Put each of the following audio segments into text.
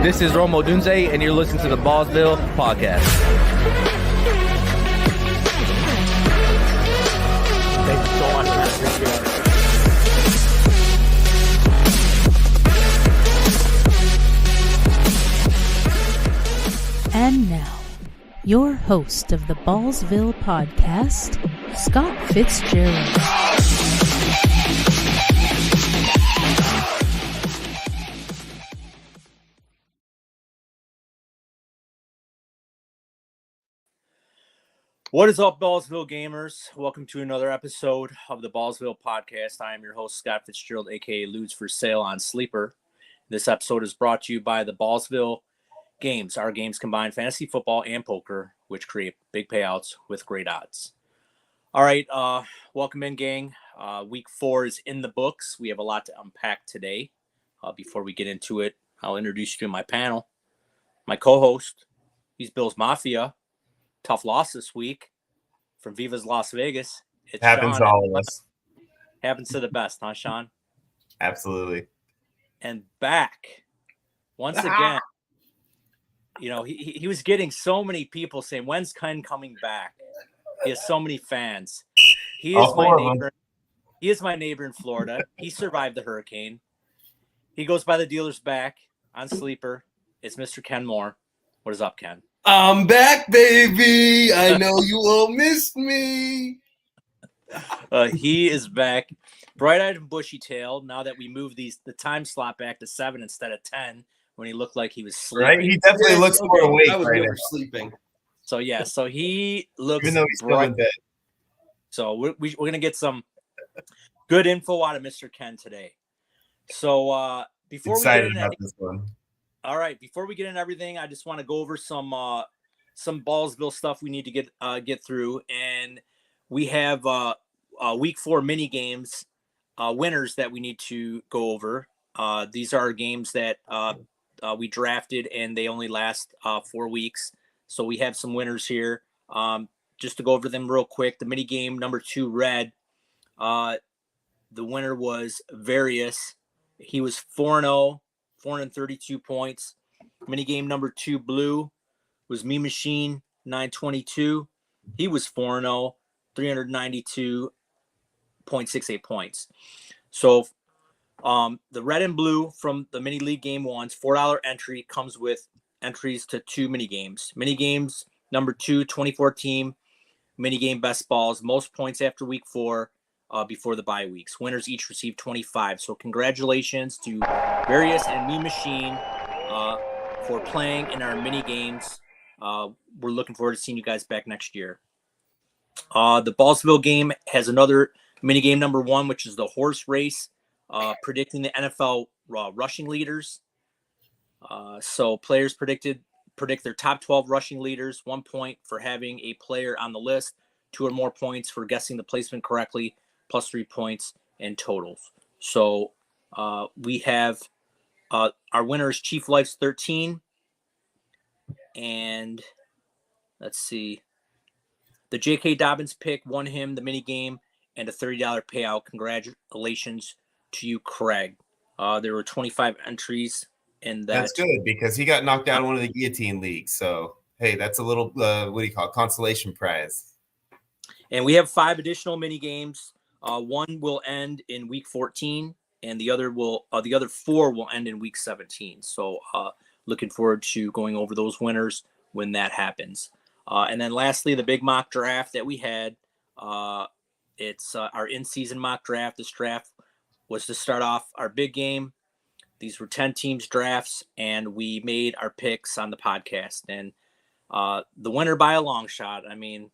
This is Romo Dunze, and you're listening to the Ballsville Podcast. Thank you so much, man. I appreciate it. And now, your host of the Ballsville Podcast, Scott Fitzgerald. What is up, Ballsville gamers? Welcome to another episode of the Ballsville Podcast. I am your host, Scott Fitzgerald, aka Ludes for Sale on Sleeper. This episode is brought to you by the Ballsville Games. Our games combine fantasy football and poker, which create big payouts with great odds. All right, welcome in, gang. Week 4 is in the books. We have a lot to unpack today. Before we get into it, I'll introduce you to my panel. My co-host, he's Bills Mafia. Tough loss this week from Viva's Las Vegas. It happens to all of us. Happens to the best, huh, Sean? Absolutely. And back once again. You know, he was getting so many people saying, "When's Ken coming back?" He has so many fans. He is my neighbor. He is my neighbor in Florida. He survived the hurricane. He goes by the dealer's back on Sleeper. It's Mr. Ken Moore. What is up, Ken? I'm back, baby. I know you all missed me. He is back, bright-eyed and bushy-tailed. Now that we moved the time slot back to 7 instead of 10, when he looked like he was sleeping. Right, he definitely looks more awake. I was right never now. sleeping. So yeah, so he looks. Even though he's still in bed. So we're gonna get some good info out of Mr. Ken today. So before Excited we get into about this one. All right, before we get into everything, I just want to go over some Ballsville stuff we need to get through, and we have week 4 mini games winners that we need to go over. These are games that we drafted, and they only last 4 weeks, so we have some winners here. Just to go over them real quick, the mini game number 2, red. The winner was Various. He was 4-0. 432 points. Minigame number 2, blue, was Me Machine, 922. He was 4-0, 392.68 points. So the red and blue from the mini league game ones, $4 entry comes with entries to 2 mini games. Mini games number 2, 24 team, mini game best balls, most points after week 4. Before the bye weeks. Winners each receive 25. So congratulations to Various and Me Machine for playing in our mini games. We're looking forward to seeing you guys back next year. The Ballsville game has another mini game number 1, which is the horse race, predicting the NFL rushing leaders. So players predict their top 12 rushing leaders, 1 point for having a player on the list, 2 or more points for guessing the placement correctly, plus 3 points in totals. So we have our winners, Chief Life's 13. And let's see. The J.K. Dobbins pick won him the mini game and a $30 payout. Congratulations to you, Craig. There were 25 entries in that. That's good because he got knocked out in one of the guillotine leagues. So, hey, that's a little, consolation prize. And we have 5 additional mini games. One will end in week 14, and the other 4 will end in week 17. So looking forward to going over those winners when that happens. And then lastly, the big mock draft that we had. It's our in-season mock draft. This draft was to start off our big game. These were 10 teams drafts, and we made our picks on the podcast. And the winner by a long shot, I mean,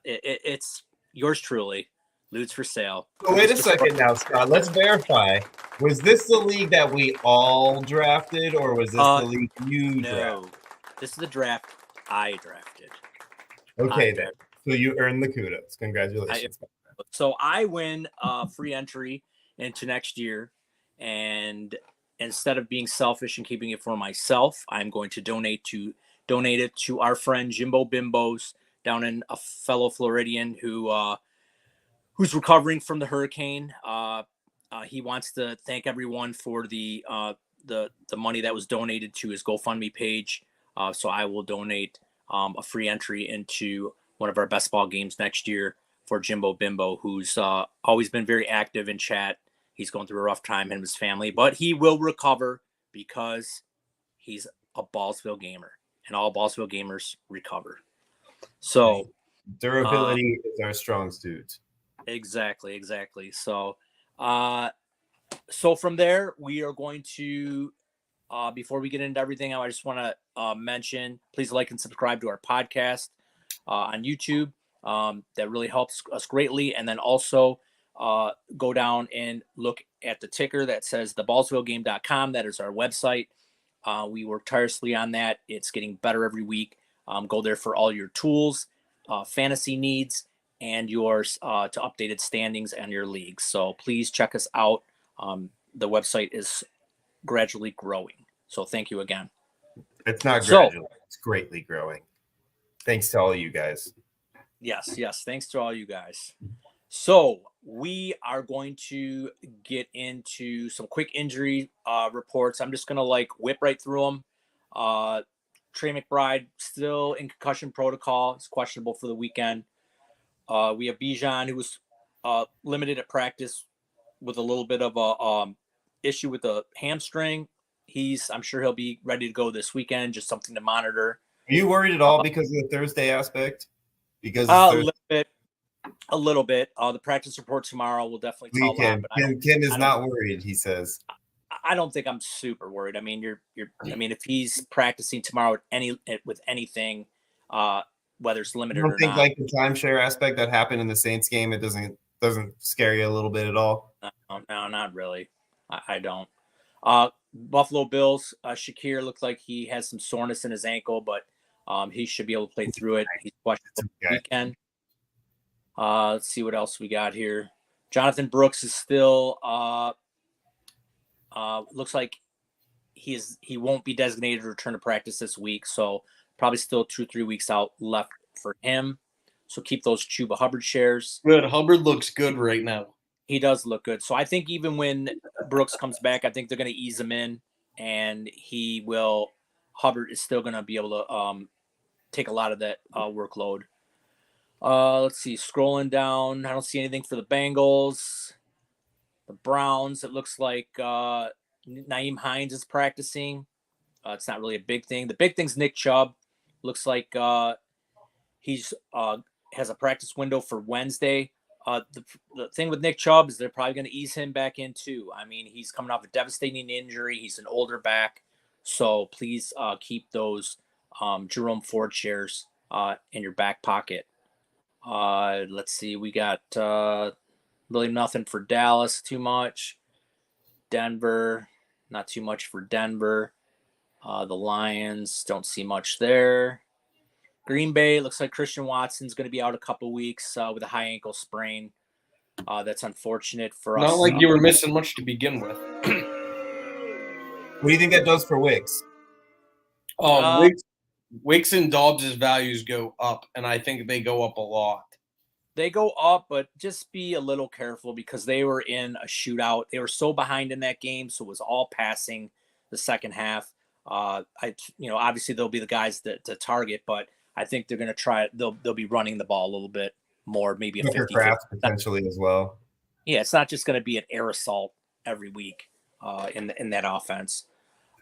it's yours truly. Ludes for Sale. So wait a second now, Scott. Let's verify. Was this the league that we all drafted, or was this the league you drafted? No, this is the draft I drafted. Okay, then. So you earned the kudos. Congratulations. So I win free entry into next year, and instead of being selfish and keeping it for myself, I'm going to donate it to our friend Jimbo Bimbos down in a fellow Floridian who's recovering from the hurricane. He wants to thank everyone for the the money that was donated to his GoFundMe page. So I will donate a free entry into one of our best ball games next year for Jimbo Bimbo, who's always been very active in chat. He's going through a rough time, him and his family, but he will recover because he's a Ballsville gamer, and all Ballsville gamers recover. So durability is our strong suit. Exactly. So, so from there, we are going to, before we get into everything, I just want to mention, please like and subscribe to our podcast on YouTube. That really helps us greatly. And then also go down and look at the ticker that says theballsvillegame.com. That is our website. We work tirelessly on that. It's getting better every week. Go there for all your tools, fantasy needs, and yours to updated standings and your leagues. So please check us out. The website is gradually growing. So thank you again. It's not gradually, it's greatly growing. Thanks to all of you guys. Yes. Thanks to all you guys. So we are going to get into some quick injury reports. I'm just going to whip right through them. Trey McBride still in concussion protocol. It's questionable for the weekend. We have Bijan, who was limited at practice with a little bit of a issue with the hamstring. I'm sure he'll be ready to go this weekend. Just something to monitor. Are you worried at all because of the Thursday aspect? Because a little bit. The practice report tomorrow will definitely tell that. Ken is not worried. He says. I don't think I'm super worried. I mean, if he's practicing tomorrow with anything, whether it's limited or not. I don't think the timeshare aspect that happened in the Saints game, it doesn't scare you a little bit at all. No, not really. I don't. Buffalo Bills, Shakir looks like he has some soreness in his ankle, but he should be able to play through it. He's questionable this weekend. Let's see what else we got here. Jonathan Brooks is still looks like he won't be designated to return to practice this week, so probably still 2-3 weeks out left for him. So keep those Chuba Hubbard shares. Good. Hubbard looks good right now. He does look good. So I think even when Brooks comes back, I think they're going to ease him in, and Hubbard is still going to be able to take a lot of that workload. Let's see. Scrolling down, I don't see anything for the Bengals. The Browns, it looks like Nyheim Hines is practicing. It's not really a big thing. The big thing's Nick Chubb. Looks like he's has a practice window for Wednesday. The thing with Nick Chubb is they're probably going to ease him back in too. I mean, he's coming off a devastating injury. He's an older back. So please keep those Jerome Ford shares in your back pocket. Let's see. We got really nothing for Dallas too much. Denver, not too much for Denver. The Lions, don't see much there. Green Bay, looks like Christian Watson's going to be out a couple weeks with a high ankle sprain. That's unfortunate for us. Not like you were missing much to begin with. What do you think that does for Wicks? Wicks and Dobbs' values go up, and I think they go up a lot. They go up, but just be a little careful because they were in a shootout. They were so behind in that game, so it was all passing the second half. Obviously they'll be the guys to target, but I think they're going to try. They'll be running the ball a little bit more, maybe a 50-50 potentially as well. Yeah, it's not just going to be an air assault every week in that offense.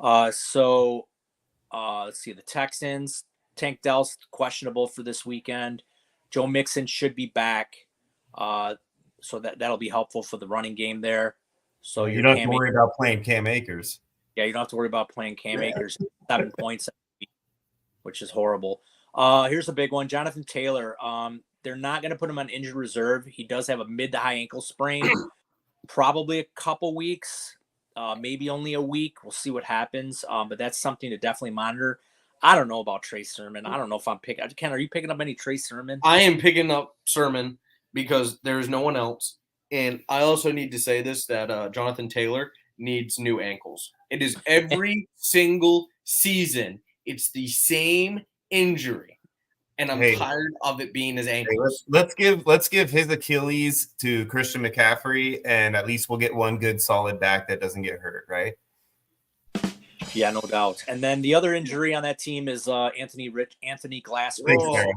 Let's see, the Texans. Tank Dell's questionable for this weekend. Joe Mixon should be back, so that'll be helpful for the running game there. So you don't have to worry about playing Cam Akers. Yeah, you don't have to worry about playing Cam Akers 7 points, which is horrible. Here's a big one. Jonathan Taylor. They're not going to put him on injured reserve. He does have a mid to high ankle sprain. Probably a couple weeks, maybe only a week. We'll see what happens. But that's something to definitely monitor. I don't know about Trey Sermon. I don't know if I'm picking. Ken, are you picking up any Trey Sermon? I am picking up Sermon because there's no one else. And I also need to say this, that Jonathan Taylor needs new ankles. It is every single season. It's the same injury. And I'm tired of it being his ankles. Let's give his Achilles to Christian McCaffrey, and at least we'll get one good solid back that doesn't get hurt, right? Yeah, no doubt. And then the other injury on that team is Anthony Glass. Thanks, Richardson. Sarah.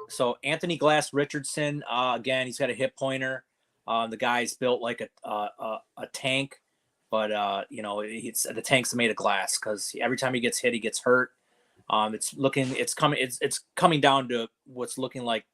So Anthony Glass Richardson, again, he's got a hip pointer. The guy's built like a tank, but the tank's made of glass because every time he gets hit, he gets hurt. It's coming down to what's looking like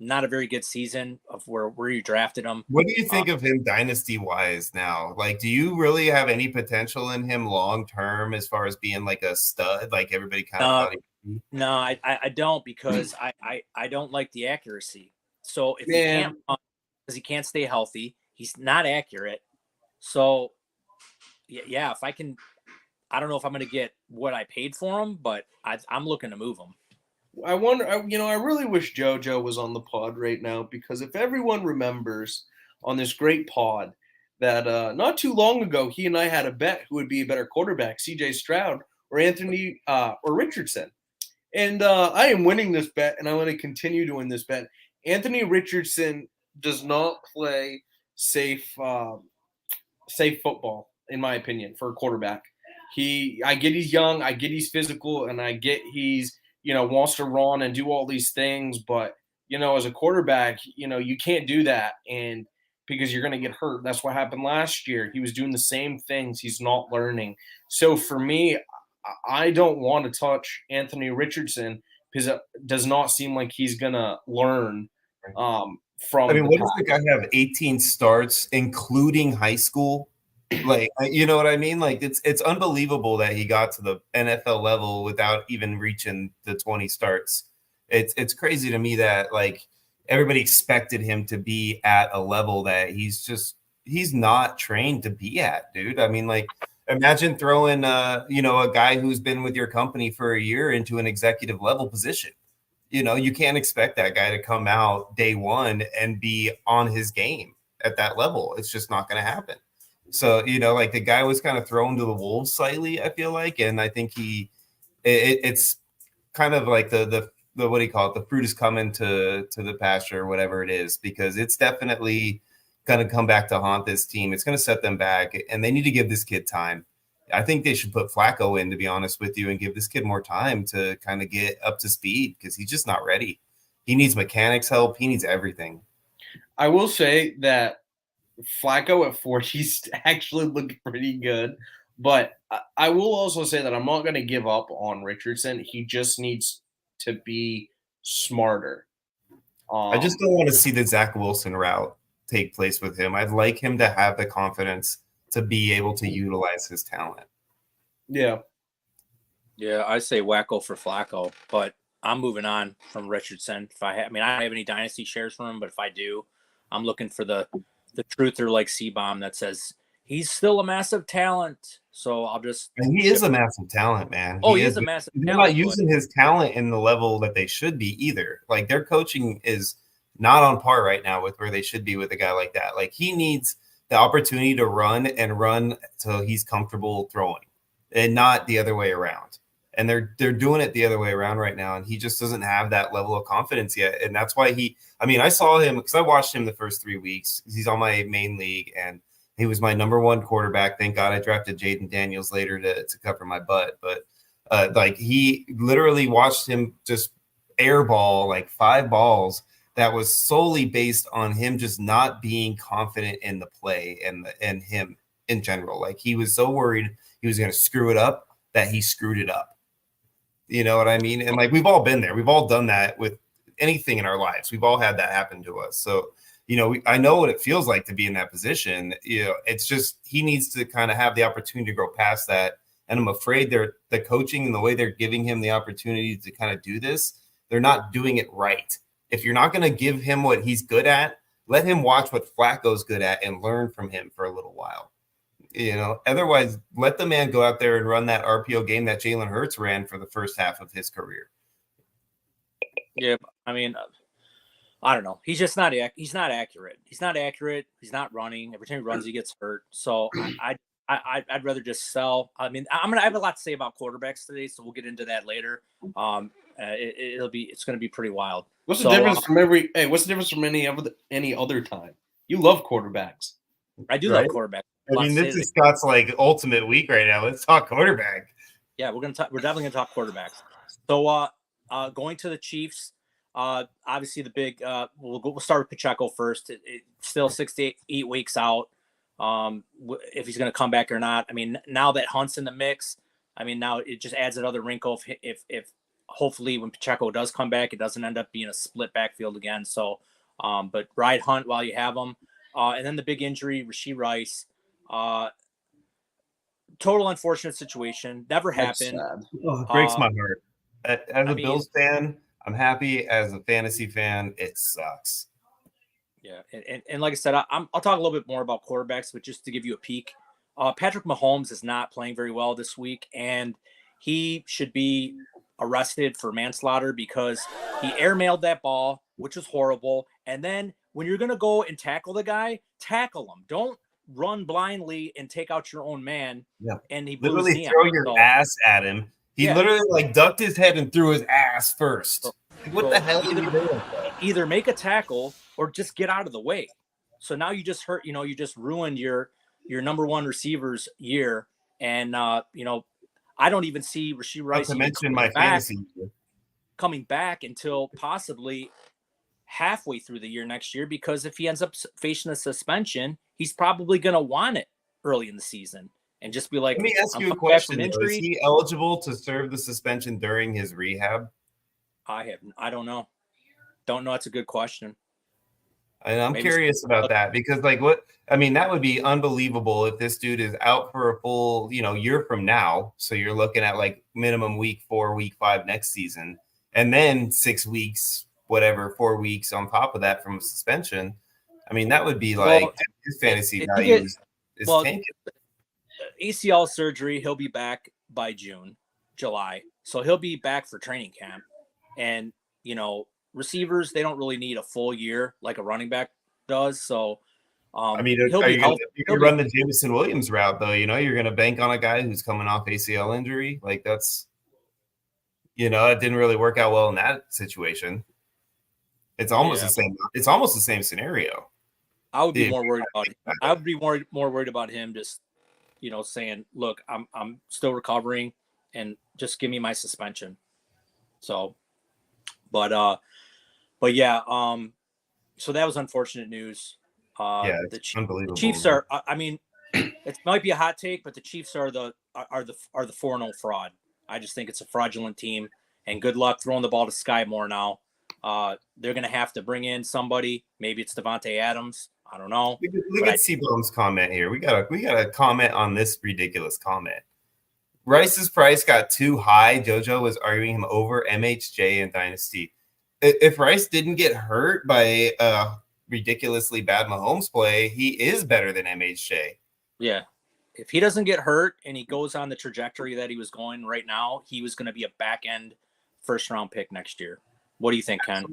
not a very good season of where you drafted him. What do you think of him dynasty wise now? Like, do you really have any potential in him long term as far as being like a stud, like everybody kind of thought he would be? No, I don't, because I don't like the accuracy. So if he can't run, because he can't stay healthy, he's not accurate. So yeah, if I can, I don't know if I'm going to get what I paid for him, but I'm looking to move him. I wonder, I really wish JoJo was on the pod right now, because if everyone remembers on this great pod that not too long ago, he and I had a bet who would be a better quarterback, CJ Stroud or Anthony or Richardson. And I am winning this bet, and I'm going to continue to win this bet. Anthony Richardson does not play safe football, in my opinion, for a quarterback. I get he's young, I get he's physical, and I get he's wants to run and do all these things, but as a quarterback, you can't do that, and because you're going to get hurt. That's what happened last year. He was doing the same things. He's not learning. So for me, I don't want to touch Anthony Richardson because it does not seem like he's going to learn from. I mean, what does the guy have? 18 starts, including high school. Like, you know what I mean? Like, it's unbelievable that he got to the NFL level without even reaching the 20 starts. It's crazy to me that like everybody expected him to be at a level that he's not trained to be at, dude. I mean, like, imagine throwing a guy who's been with your company for a year into an executive level position. You can't expect that guy to come out day one and be on his game at that level. It's just not going to happen. So, like the guy was kind of thrown to the wolves slightly, I feel like. And I think it's kind of like the what do you call it? The fruit is coming to the pasture or whatever it is, because it's definitely going to come back to haunt this team. It's going to set them back, and they need to give this kid time. I think they should put Flacco in, to be honest with you, and give this kid more time to kind of get up to speed, because he's just not ready. He needs mechanics help. He needs everything. I will say that Flacco at 40 actually looked pretty good, but I will also say that I'm not going to give up on Richardson. He just needs to be smarter. I just don't want to see the Zach Wilson route take place with him. I'd like him to have the confidence to be able to utilize his talent. Yeah, I say wacko for Flacco, but I'm moving on from Richardson. I don't have any dynasty shares from him, but if I do, I'm looking for the truther like C-Bomb that says he's still a massive talent. So I'll just. And he is a massive talent, man. Oh, he is a massive talent. They're not using his talent in the level that they should be either. Like, their coaching is not on par right now with where they should be with a guy like that. Like, he needs the opportunity to run till he's comfortable throwing, and not the other way around. And they're doing it the other way around right now, and he just doesn't have that level of confidence yet. And that's why I saw him because I watched him the first 3 weeks. He's on my main league, and he was my number one quarterback. Thank God I drafted Jaden Daniels later to cover my butt. But he literally watched him just airball like 5 balls that was solely based on him just not being confident in the play and him in general. Like, he was so worried he was going to screw it up that he screwed it up. You know what I mean? And like, we've all been there. We've all done that with anything in our lives. We've all had that happen to us. So, I know what it feels like to be in that position. It's just, he needs to kind of have the opportunity to grow past that. And I'm afraid the coaching and the way they're giving him the opportunity to kind of do this, they're not doing it right. If you're not going to give him what he's good at, let him watch what Flacco's good at and learn from him for a little while. Otherwise, let the man go out there and run that RPO game that Jalen Hurts ran for the first half of his career. Yeah, I mean, I don't know. He's just not. He's not accurate. He's not accurate. He's not running. Every time he runs, he gets hurt. So I'd rather just sell. I mean, I have a lot to say about quarterbacks today, so we'll get into that later. It's going to be pretty wild. What's the difference from any other time? You love quarterbacks. I do love quarterbacks. I mean, this is Scott's like ultimate week right now. Let's talk quarterback. Yeah, we're definitely gonna talk quarterbacks. So going to the Chiefs, obviously the big we'll start with Pacheco first. It's still 6 to 8 weeks out. If he's gonna come back or not. I mean, now that Hunt's in the mix, I mean, now it just adds another wrinkle if hopefully when Pacheco does come back, it doesn't end up being a split backfield again. So but ride Hunt while you have him. And then the big injury, Rashee Rice. Total unfortunate situation. Never happened. Oh, it breaks my heart. As a Bills fan, I'm happy. As a fantasy fan, it sucks. Yeah, and like I said, I'll talk a little bit more about quarterbacks, but just to give you a peek, Patrick Mahomes is not playing very well this week, and he should be arrested for manslaughter because he airmailed that ball, which was horrible. And then when you're gonna go and tackle the guy, tackle him. Don't run blindly and take out your own man. Yeah. And he literally throw your ass at him. He literally like ducked his head and threw his ass first. What the hell are you doing? Either make a tackle or just get out of the way. So now you just you just ruined your number one receiver's year. And I don't even see Rashee Rice coming back until possibly halfway through the year next year, because if he ends up facing a suspension, he's probably going to want it early in the season and just be like, let me ask you a question. Is he eligible to serve the suspension during his rehab? I don't know. Don't know. That's a good question. And I'm curious about that because that would be unbelievable if this dude is out for a full, year from now. So you're looking at like minimum week 4, week 5 next season, and then 6 weeks, 4 weeks on top of that from suspension. I mean, that would be his fantasy value is tanking. ACL surgery, he'll be back by July. So he'll be back for training camp. And, receivers, they don't really need a full year like a running back does. So, you're going to run the Jameson Williams route, though. You're going to bank on a guy who's coming off ACL injury. Like that's, it didn't really work out well in that situation. It's almost the same. It's almost the same scenario. I would be more worried about him. I would be more worried about him just, saying, look, I'm still recovering and just give me my suspension. So, but yeah, so that was unfortunate news. Unbelievable. The Chiefs are, it might be a hot take, but the Chiefs are the 4-0 fraud. I just think it's a fraudulent team, and good luck throwing the ball to Sky Moore now. They're going to have to bring in somebody. Maybe it's Devontae Adams. I don't know. Look at C-Bomb's comment here. We got a comment on this ridiculous comment. Rice's price got too high. JoJo was arguing him over MHJ and Dynasty. If Rice didn't get hurt by a ridiculously bad Mahomes play, he is better than MHJ. Yeah. If he doesn't get hurt and he goes on the trajectory that he was going right now, he was going to be a back-end first-round pick next year. What do you think, Ken?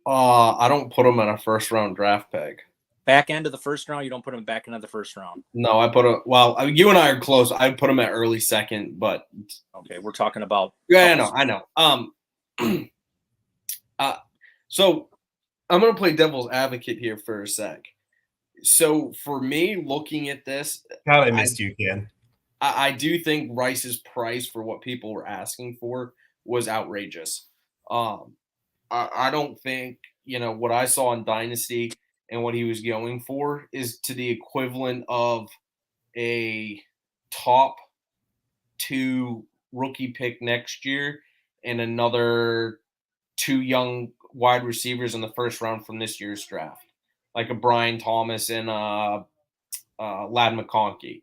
I don't put him in a first-round draft pick. Back end of the first round, you don't put him back into the first round. No, I put him. Well, you and I are close. I put him at early second, but okay, we're talking about. Yeah, I know. So I'm gonna play devil's advocate here for a sec. So for me, looking at this, God, I missed you, Ken. I do think Rice's price for what people were asking for was outrageous. I don't think what I saw in Dynasty and what he was going for is to the equivalent of a top 2 rookie pick next year and another 2 young wide receivers in the first round from this year's draft, like a Brian Thomas and Lad McConkey.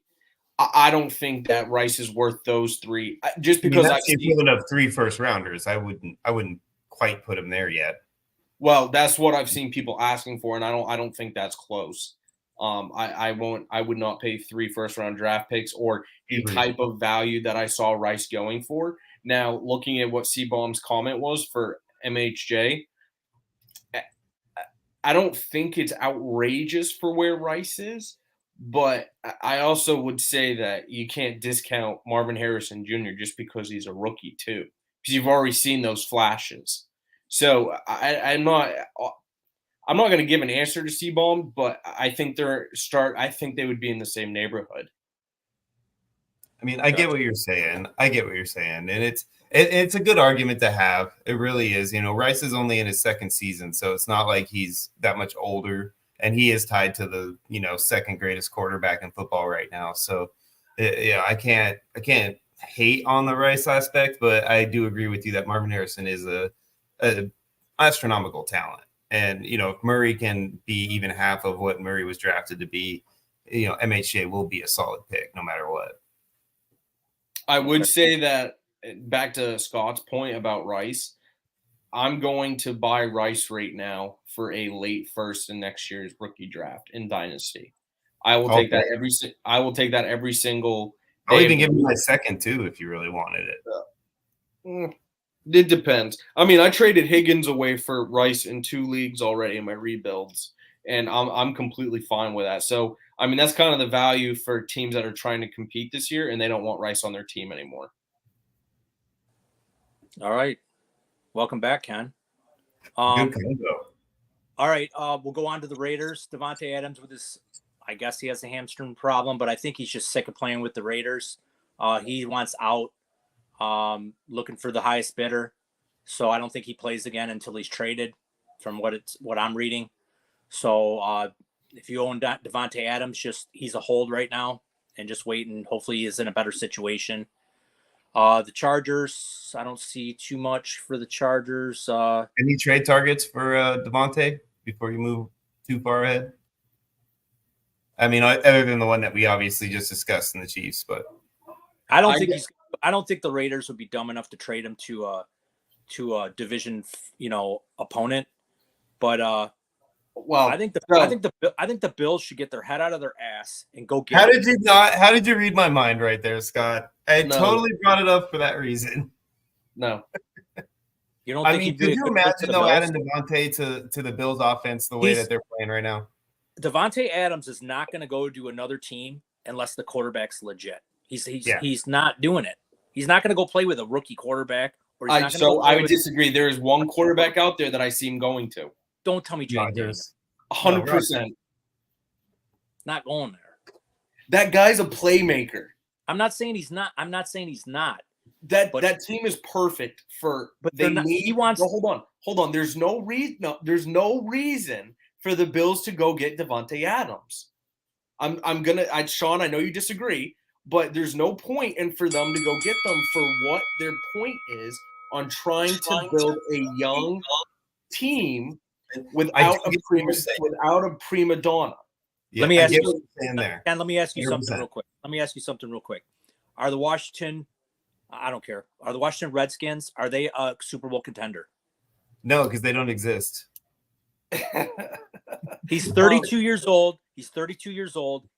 I don't think that Rice is worth those 3. Just because that's the equivalent of 3 first rounders. I wouldn't quite put him there yet. Well, that's what I've seen people asking for, and I don't think that's close. I would not pay 3 first-round draft picks or the type of value that I saw Rice going for. Now, looking at what C-Bomb's comment was for MHJ, I don't think it's outrageous for where Rice is, but I also would say that you can't discount Marvin Harrison Jr. just because he's a rookie too, because you've already seen those flashes. So I'm I'm not going to give an answer to Seabaum, but I think they would be in the same neighborhood. I mean, I get what you're saying. And it's a good argument to have. It really is. Rice is only in his second season, so it's not like he's that much older, and he is tied to the, second greatest quarterback in football right now. So, I can't hate on the Rice aspect, but I do agree with you that Marvin Harrison is a astronomical talent. And, if Murray can be even half of what Murray was drafted to be, MHJ will be a solid pick no matter what. I would say that, back to Scott's point about Rice, I'm going to buy Rice right now for a late first in next year's rookie draft in Dynasty. I will take that every single. I'll even give you my second too if you really wanted it. It depends. I mean, I traded Higgins away for Rice in 2 leagues already in my rebuilds, and I'm completely fine with that. So, I mean, that's kind of the value for teams that are trying to compete this year, and they don't want Rice on their team anymore. All right. Welcome back, Ken. Good combo. All right. We'll go on to the Raiders. Davante Adams with his, I guess he has a hamstring problem, but I think he's just sick of playing with the Raiders. He wants out, looking for the highest bidder. So I don't think he plays again until he's traded, from what I'm reading. So if you own Davante Adams, he's a hold right now and just wait, and hopefully he is in a better situation. The Chargers, I don't see too much for the Chargers. Any trade targets for Davante before you move too far ahead? I mean, other than the one that we obviously just discussed in the Chiefs, but I don't think the Raiders would be dumb enough to trade him to a division, opponent. But I think the Bills should get their head out of their ass and go get. How did you read my mind right there, Scott? I totally brought it up for that reason. No. You don't think could you imagine though adding Davante to the Bills offense the way that they're playing right now? Davante Adams is not going to go to another team unless the quarterback's legit. He's not doing it. He's not going to go play with a rookie quarterback. I would disagree. There is one quarterback out there that I see him going to. Don't tell me Jake Daniels. 100%. Not going there. That guy's a playmaker. I'm not saying he's not. That team is perfect for. But Hold on. There's no reason for the Bills to go get Davante Adams. Sean, I know you disagree, but there's no point in for them to go get them for what their point is on trying to build a young team without a prima donna. Yeah, let me ask you something real quick. Are the Washington Redskins, are they a Super Bowl contender? No, because they don't exist. He's 32 years old.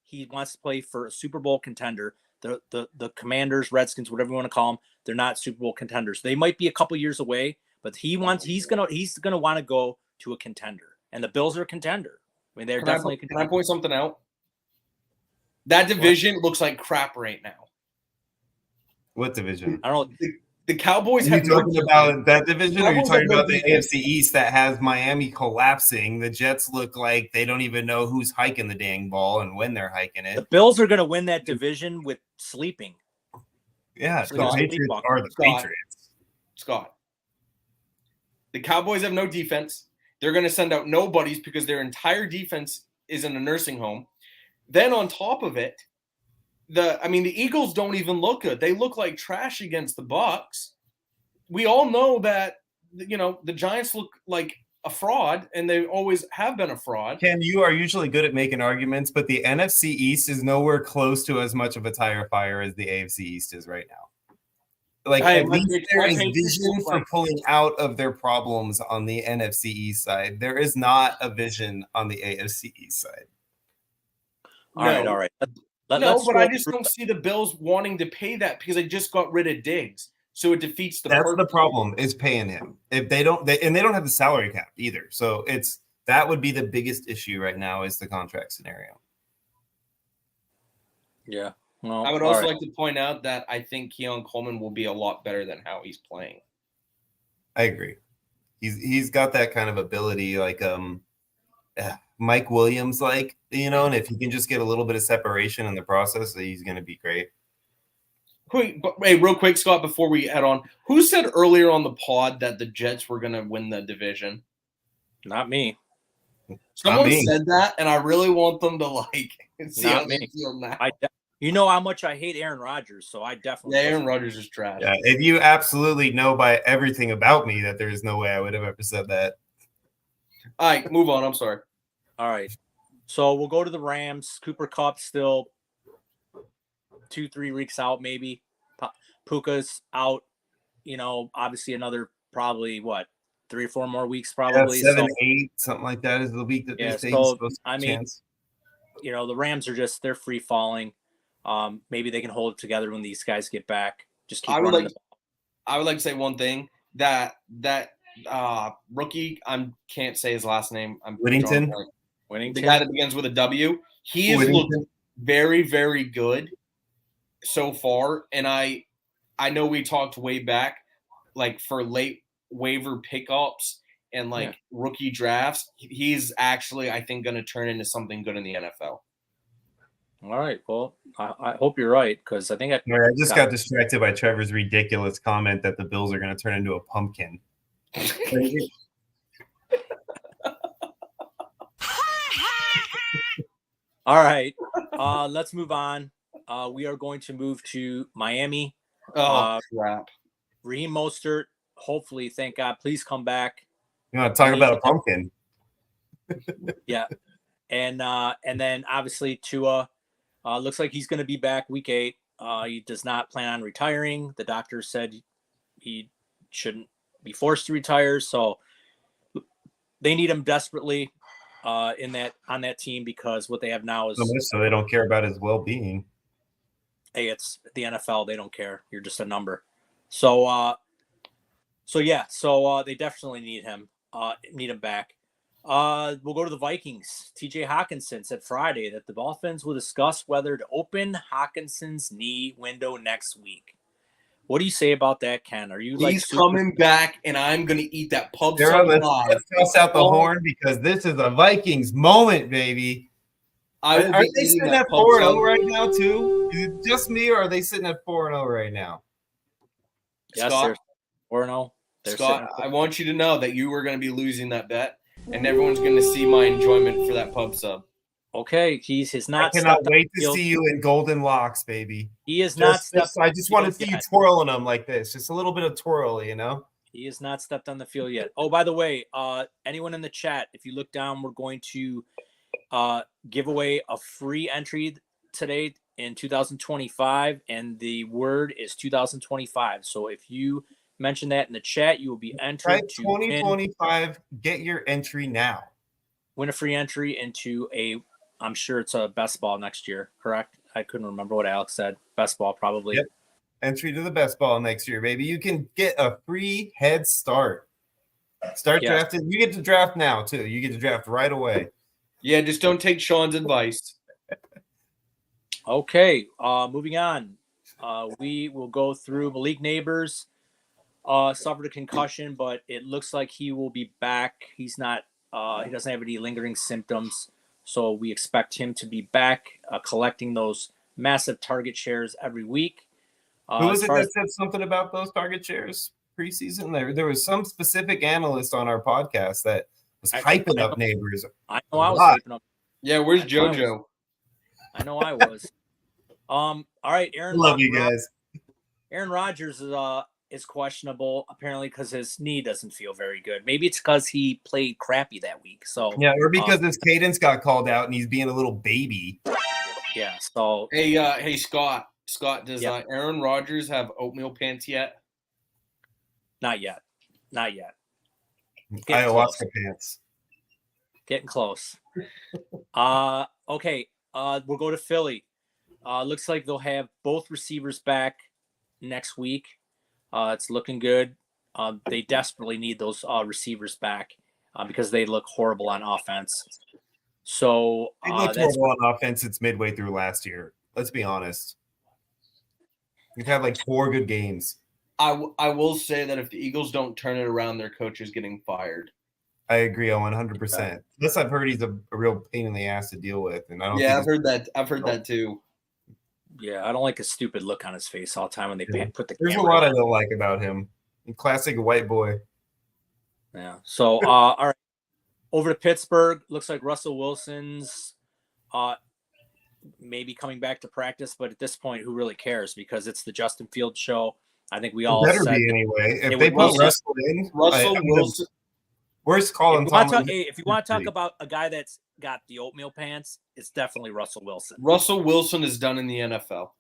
He wants to play for a Super Bowl contender. The Commanders, Redskins, whatever you want to call them, they're not Super Bowl contenders. They might be a couple years away, but he's gonna want to go to a contender, and the Bills are a contender. I mean, they're definitely a contender. Can I point something out? That division looks like crap right now. What division? I don't know. The Cowboys have. Are you talking about that division, or are you talking about the AFC East that has Miami collapsing? The Jets look like they don't even know who's hiking the dang ball and when they're hiking it. The Bills are going to win that division with sleeping. Yeah, the Patriots are the Patriots. Scott, the Cowboys have no defense. They're going to send out nobodies because their entire defense is in a nursing home. Then on top of it, the Eagles don't even look good. They look like trash against the Bucs. We all know that, the Giants look like a fraud, and they always have been a fraud. Ken, you are usually good at making arguments, but the NFC East is nowhere close to as much of a tire fire as the AFC East is right now. Like, at least there is vision for pulling out of their problems on the NFC East side. There is not a vision on the AFC East side. All right. But I just don't see the Bills wanting to pay that because they just got rid of Diggs. So it defeats the purpose. That's the problem, is paying him. If they don't have the salary cap either. So that would be the biggest issue right now, is the contract scenario. Yeah. Well, I would also like to point out that I think Keon Coleman will be a lot better than how he's playing. I agree. He's got that kind of ability, like Mike Williams, like, and if he can just get a little bit of separation in the process, he's going to be great. Hey, real quick, Scott, before we head on, who said earlier on the pod that the Jets were going to win the division? Not me. Someone said that, and I really want them to see Not how me. they feel now. You know how much I hate Aaron Rodgers, so I definitely. Yeah, Aaron Rodgers is trash. Yeah, if you absolutely know by everything about me that there is no way I would have ever said that. All right, move on. I'm sorry. All right. So we'll go to the Rams. Cooper Kupp still 2-3 weeks out, maybe. Puka's out, obviously another probably 3 or 4 more weeks, probably. Yeah, 7, 8, something like that is the week that they say so, chance. The Rams are they're free falling. Maybe they can hold it together when these guys get back. Just keep running the ball. I would like to say one thing that rookie, I can't say his last name. Whittington. The guy that begins with a W. He has looked very, very good so far. And I know we talked way back, for late waiver pickups and rookie drafts. He's actually, I think, going to turn into something good in the NFL. All right. Well, I hope you're right, because I think I just got distracted by Trevor's ridiculous comment that the Bills are going to turn into a pumpkin. All right. Let's move on. We are going to move to Miami. Crap. Raheem Mostert, hopefully, thank God, please come back. You want to talk about a pumpkin? Yeah. And then obviously Tua looks like he's going to be back week 8. He does not plan on retiring. The doctor said he shouldn't be forced to retire, so they need him desperately on that team, because what they have now is so they don't care about his well-being. Hey, it's the NFL. They don't care. You're just a number. So they definitely need him back. We'll go to the Vikings. TJ Hawkinson said Friday that the Dolphins will discuss whether to open Hawkinson's knee window next week. What do you say about that, Ken? Are you He's coming back, and I'm going to eat that pub sub live. Let's toss out the horn, because this is a Vikings moment, baby. Are they sitting at 4-0 right now, too? Is it just me, or are they sitting at 4-0 right now? Yes, they're 4-0. Scott, I want you to know that you were going to be losing that bet, and everyone's going to see my enjoyment for that pub sub. Okay, he's not. I cannot wait to see you in golden locks, baby. He is not stepped. I just want to see you twirling them like this, just a little bit of twirl, He has not stepped on the field yet. Oh, by the way, anyone in the chat, if you look down, we're going to give away a free entry today in 2025, and the word is 2025. So if you mention that in the chat, you will be entered to 2025. Get your entry now. Win a free entry into I'm sure it's a best ball next year, correct? I couldn't remember what Alex said. Best ball, probably. Yep. Entry to the best ball next year, baby. You can get a free head start. Drafting. You get to draft now, too. You get to draft right away. Yeah, just don't take Sean's advice. Okay, moving on. We will go through Malik Neighbors. Suffered a concussion, but it looks like he will be back. He's not. He doesn't have any lingering symptoms. So we expect him to be back collecting those massive target shares every week. Who was it that said something about those target shares preseason? There was some specific analyst on our podcast that was hyping up Neighbors. I know I was hyping up. Yeah, where's JoJo? I know I was. All right, Aaron. Love you guys. Aaron Rodgers is questionable, apparently, because his knee doesn't feel very good. Maybe it's because he played crappy that week. So yeah, or because his cadence got called out and he's being a little baby. Yeah. So hey, Scott. Scott, does Aaron Rodgers have oatmeal pants yet? Not yet. Ayahuasca pants. Getting close. Okay. We'll go to Philly. Looks like they'll have both receivers back next week. It's looking good. They desperately need those receivers back because they look horrible on offense. So they looked horrible on offense since midway through last year. Let's be honest. We've had like 4 good games. I will say that if the Eagles don't turn it around, their coach is getting fired. I agree on 100%. Plus, I've heard he's a real pain in the ass to deal with, and I don't. Yeah, think I've heard that. I've heard that too. Yeah, I don't like his stupid look on his face all the time when they put the There's a camera lot I on. don't like about him. Classic white boy. Yeah. So, all right. Over to Pittsburgh. Looks like Russell Wilson's maybe coming back to practice, but at this point, who really cares? Because it's the Justin Fields show. I think we all Better said be anyway. If it they would put be- Russell in, Russell Wilson. Worst Colin Tomlin. if you want to talk about a guy that's got the oatmeal pants, it's definitely Russell Wilson. Russell Wilson is done in the NFL.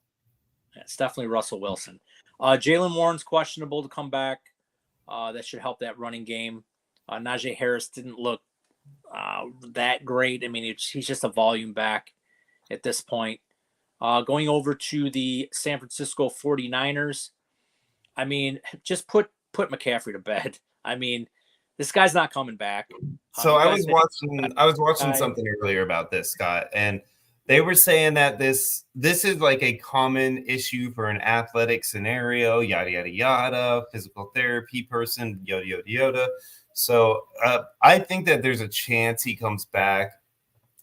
Yeah, it's definitely Russell Wilson. Jalen Warren's questionable to come back. That should help that running game. Najee Harris didn't look that great. I mean, he's just a volume back at this point. Going over to the San Francisco 49ers, I mean, just put McCaffrey to bed. I mean, this guy's not coming back. So I was watching something earlier about this, Scott, and they were saying that this is like a common issue for an athletic scenario, yada yada yada, physical therapy person, yada yada yada. So I think that there's a chance he comes back,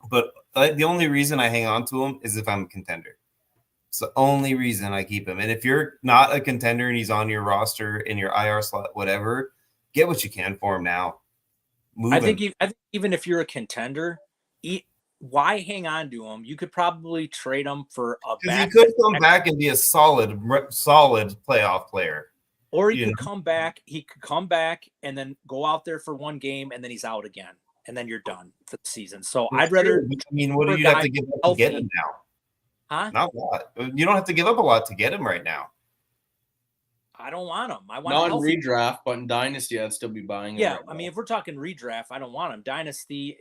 but the only reason I hang on to him is if I'm a contender. It's the only reason I keep him. And if you're not a contender and he's on your roster in your IR slot, whatever, get what you can for him now. I think even if you're a contender, why hang on to him? You could probably trade him for a because back. he could come back and be a solid playoff player. Or he could come back. He could come back and then go out there for one game and then he's out again. And then you're done for the season. So I'd rather. I mean, what do you have to give up to get him now? Huh? Not a lot. You don't have to give up a lot to get him right now. I don't want him. I want Not in healthy. redraft, but in Dynasty, I'd still be buying him. Yeah, right I now. mean, if we're talking redraft, I don't want him. Dynasty.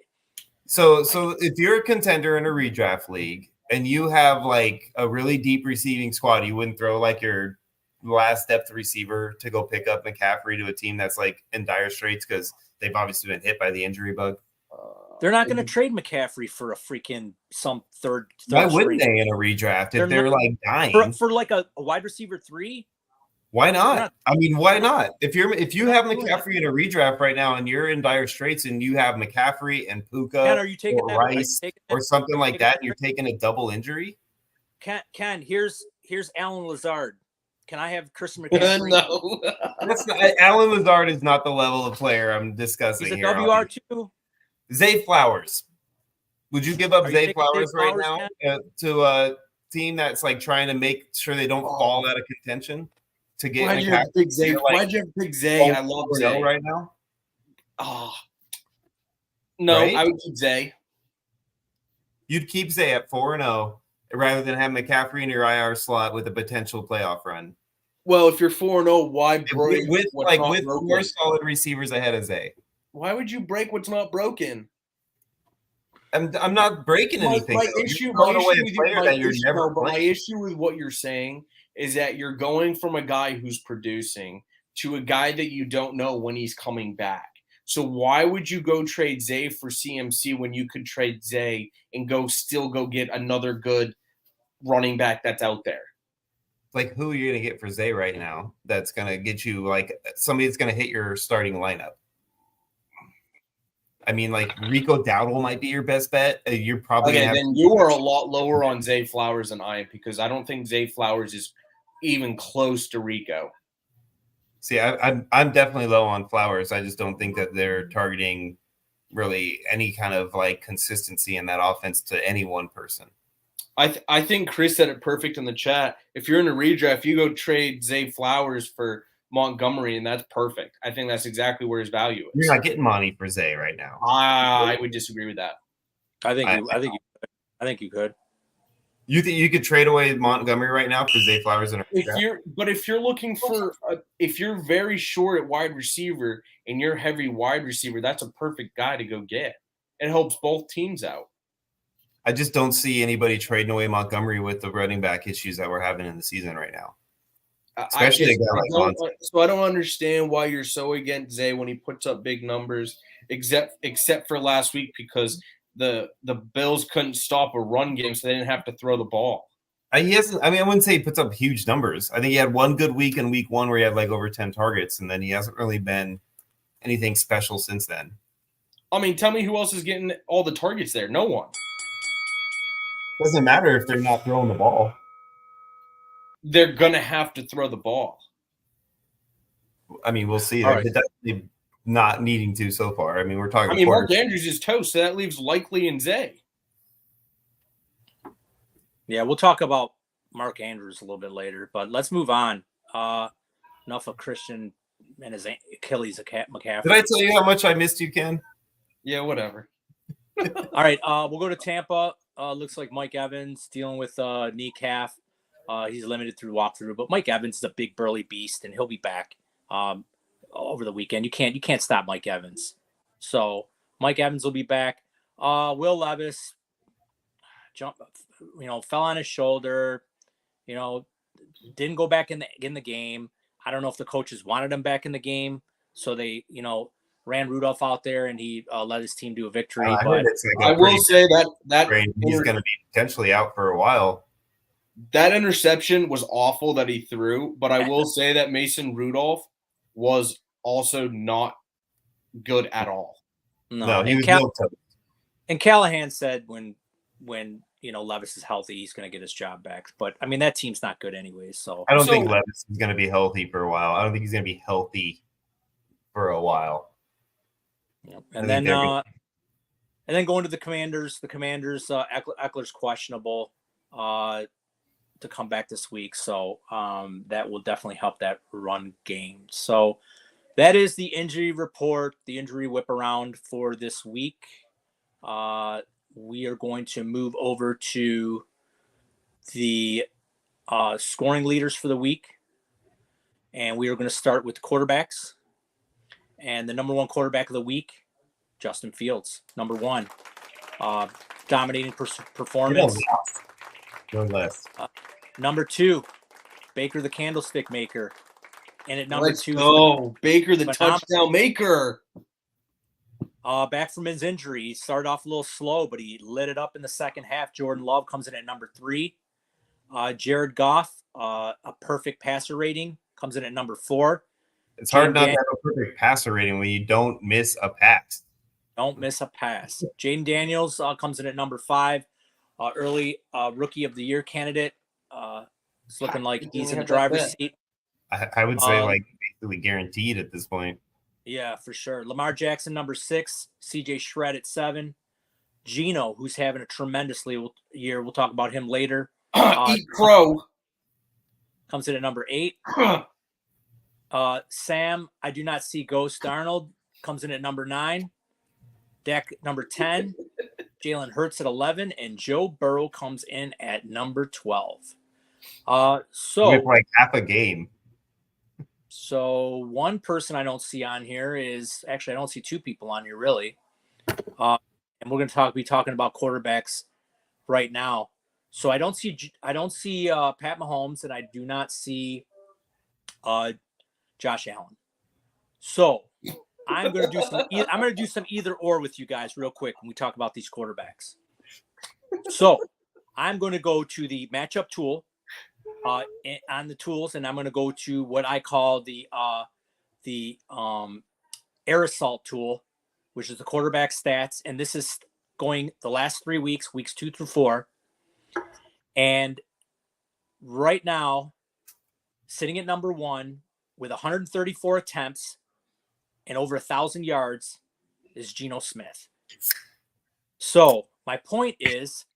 So if you're a contender in a redraft league and you have like a really deep receiving squad, you wouldn't throw like your last depth receiver to go pick up McCaffrey to a team that's like in dire straits because they've obviously been hit by the injury bug. They're not going to trade McCaffrey for a freaking some third. Why wouldn't string. they in a redraft if They're they're not- like dying? for like a wide receiver 3? Why They're not? not- I mean, why not? If you have not doing McCaffrey in a redraft right now and you're in dire straits and you have McCaffrey and Puka Ken, are you taking or that? Are you Rice taking or that? something like taking that, that and you're taking a double injury. Ken, here's Alan Lazard. Can I have Christian McCaffrey? No. That's not, Alan Lazard is not the level of player I'm discussing He's a here. WR2. Zay Flowers. Would you give up Are you Zay taking Flowers Zay right Flowers, now to a team that's like trying to make sure they don't fall out of contention to get Why'd you have to pick Zay? You're like, Why'd you have to pick Zay? I love 4-0 Zay. right now? Oh. No, Right? I would keep Zay. You'd keep Zay at 4-0 rather than have McCaffrey in your IR slot with a potential playoff run. Well, if you're 4-0, why break With what's not with broken? more solid receivers ahead of Zay. Why would you break what's not broken? I'm not breaking anything. My though. issue, You're throwing my away issue a with player my that you're issue- never no, but my playing. issue with what you're saying is that you're going from a guy who's producing to a guy that you don't know when he's coming back. So why would you go trade Zay for CMC when you could trade Zay and still go get another good running back that's out there? Like, who are you going to get for Zay right now that's going to get you, like, somebody that's going to hit your starting lineup? I mean, like, Rico Dowdle might be your best bet. You're probably Okay, going to have then you are a lot lower on Zay Flowers than I am because I don't think Zay Flowers is even close to Rico. See, I'm definitely low on Flowers. I just don't think that they're targeting really any kind of, like, consistency in that offense to any one person. I think Chris said it perfect in the chat. If you're in a redraft, you go trade Zay Flowers for Montgomery, and that's perfect. I think that's exactly where his value is. You're not getting Monty for Zay right now. I would disagree with that. I think you could. You think you could trade away Montgomery right now for Zay Flowers in a redraft? If you're looking for, if you're very short at wide receiver and you're heavy wide receiver, that's a perfect guy to go get. It helps both teams out. I just don't see anybody trading away Montgomery with the running back issues that we're having in the season right now. Especially a guy like Monty. So I don't understand why you're so against Zay when he puts up big numbers, except for last week because the Bills couldn't stop a run game, so they didn't have to throw the ball. He hasn't. I mean, I wouldn't say he puts up huge numbers. I think he had one good week in week 1 where he had like over 10 targets, and then he hasn't really been anything special since then. I mean, tell me who else is getting all the targets there? No one. Doesn't matter if they're not throwing the ball. They're gonna have to throw the ball. I mean, we'll see. All They're right. definitely not needing to so far. I mean, we're talking. I mean, Mark quarters. Andrews is toast, so that leaves Likely and Zay. Yeah, we'll talk about Mark Andrews a little bit later, but let's move on. Enough of Christian and his Achilles McCaffrey. Did I tell you how much I missed you, Ken? Yeah, whatever. All right, we'll go to Tampa. Looks like Mike Evans dealing with knee calf. He's limited through walkthrough, but Mike Evans is a big burly beast, and he'll be back over the weekend. You can't stop Mike Evans. So Mike Evans will be back. Will Levis fell on his shoulder. Didn't go back in the game. I don't know if the coaches wanted him back in the game, so they ran Rudolph out there and he led his team to a victory. I but heard it's like I will say that he's going to be potentially out for a while. that interception was awful that he threw, but I will say that Mason Rudolph was also not good at all. No, he and was built up. And Callahan said when Levis is healthy, he's going to get his job back. But I mean, that team's not good anyways. So I don't think Levis is going to be healthy for a while. I don't think he's going to be healthy for a while. Yep. And then going to the Commanders. The Commanders, Eckler's questionable to come back this week, so that will definitely help that run game. So that is the injury report, the injury whip around for this week. We are going to move over to the scoring leaders for the week, and we are going to start with the quarterbacks. And the number one quarterback of the week, Justin Fields, number one. Dominating performance. No less. Number two, Baker the Candlestick Maker. And at number Let's two, go. Baker the phenomenal. touchdown maker. Back from his injury. He started off a little slow, but he lit it up in the second half. Jordan Love comes in at number three. Jared Goff, a perfect passer rating, comes in at number four. It's hard not to have a perfect passer rating when you don't miss a pass. Don't miss a pass. Jaden Daniels comes in at number five. Early rookie of the year candidate. It's looking like he's in the driver's seat. I would say basically guaranteed at this point. Yeah, for sure. Lamar Jackson, number six. CJ Shred at seven. Geno, who's having a tremendous year. We'll talk about him later. Eat crow. Comes in at number eight. Sam, I do not see Ghost Darnold, comes in at number 9. Dak, number 10. Jalen Hurts at 11. And Joe Burrow comes in at number 12. With like half a game. So one person I don't see on here is actually I don't see two people on here really, and we're going to be talking about quarterbacks right now. So I don't see Pat Mahomes, and I do not see Josh Allen. So I'm going to do some either or with you guys real quick when we talk about these quarterbacks. So I'm going to go to the matchup tool. On the tools, and I'm going to go to what I call the air assault tool, which is the quarterback stats. And this is going the last 3 weeks, weeks 2 through 4. And right now, sitting at number 1 with 134 attempts and over 1,000 yards is Geno Smith. So my point is,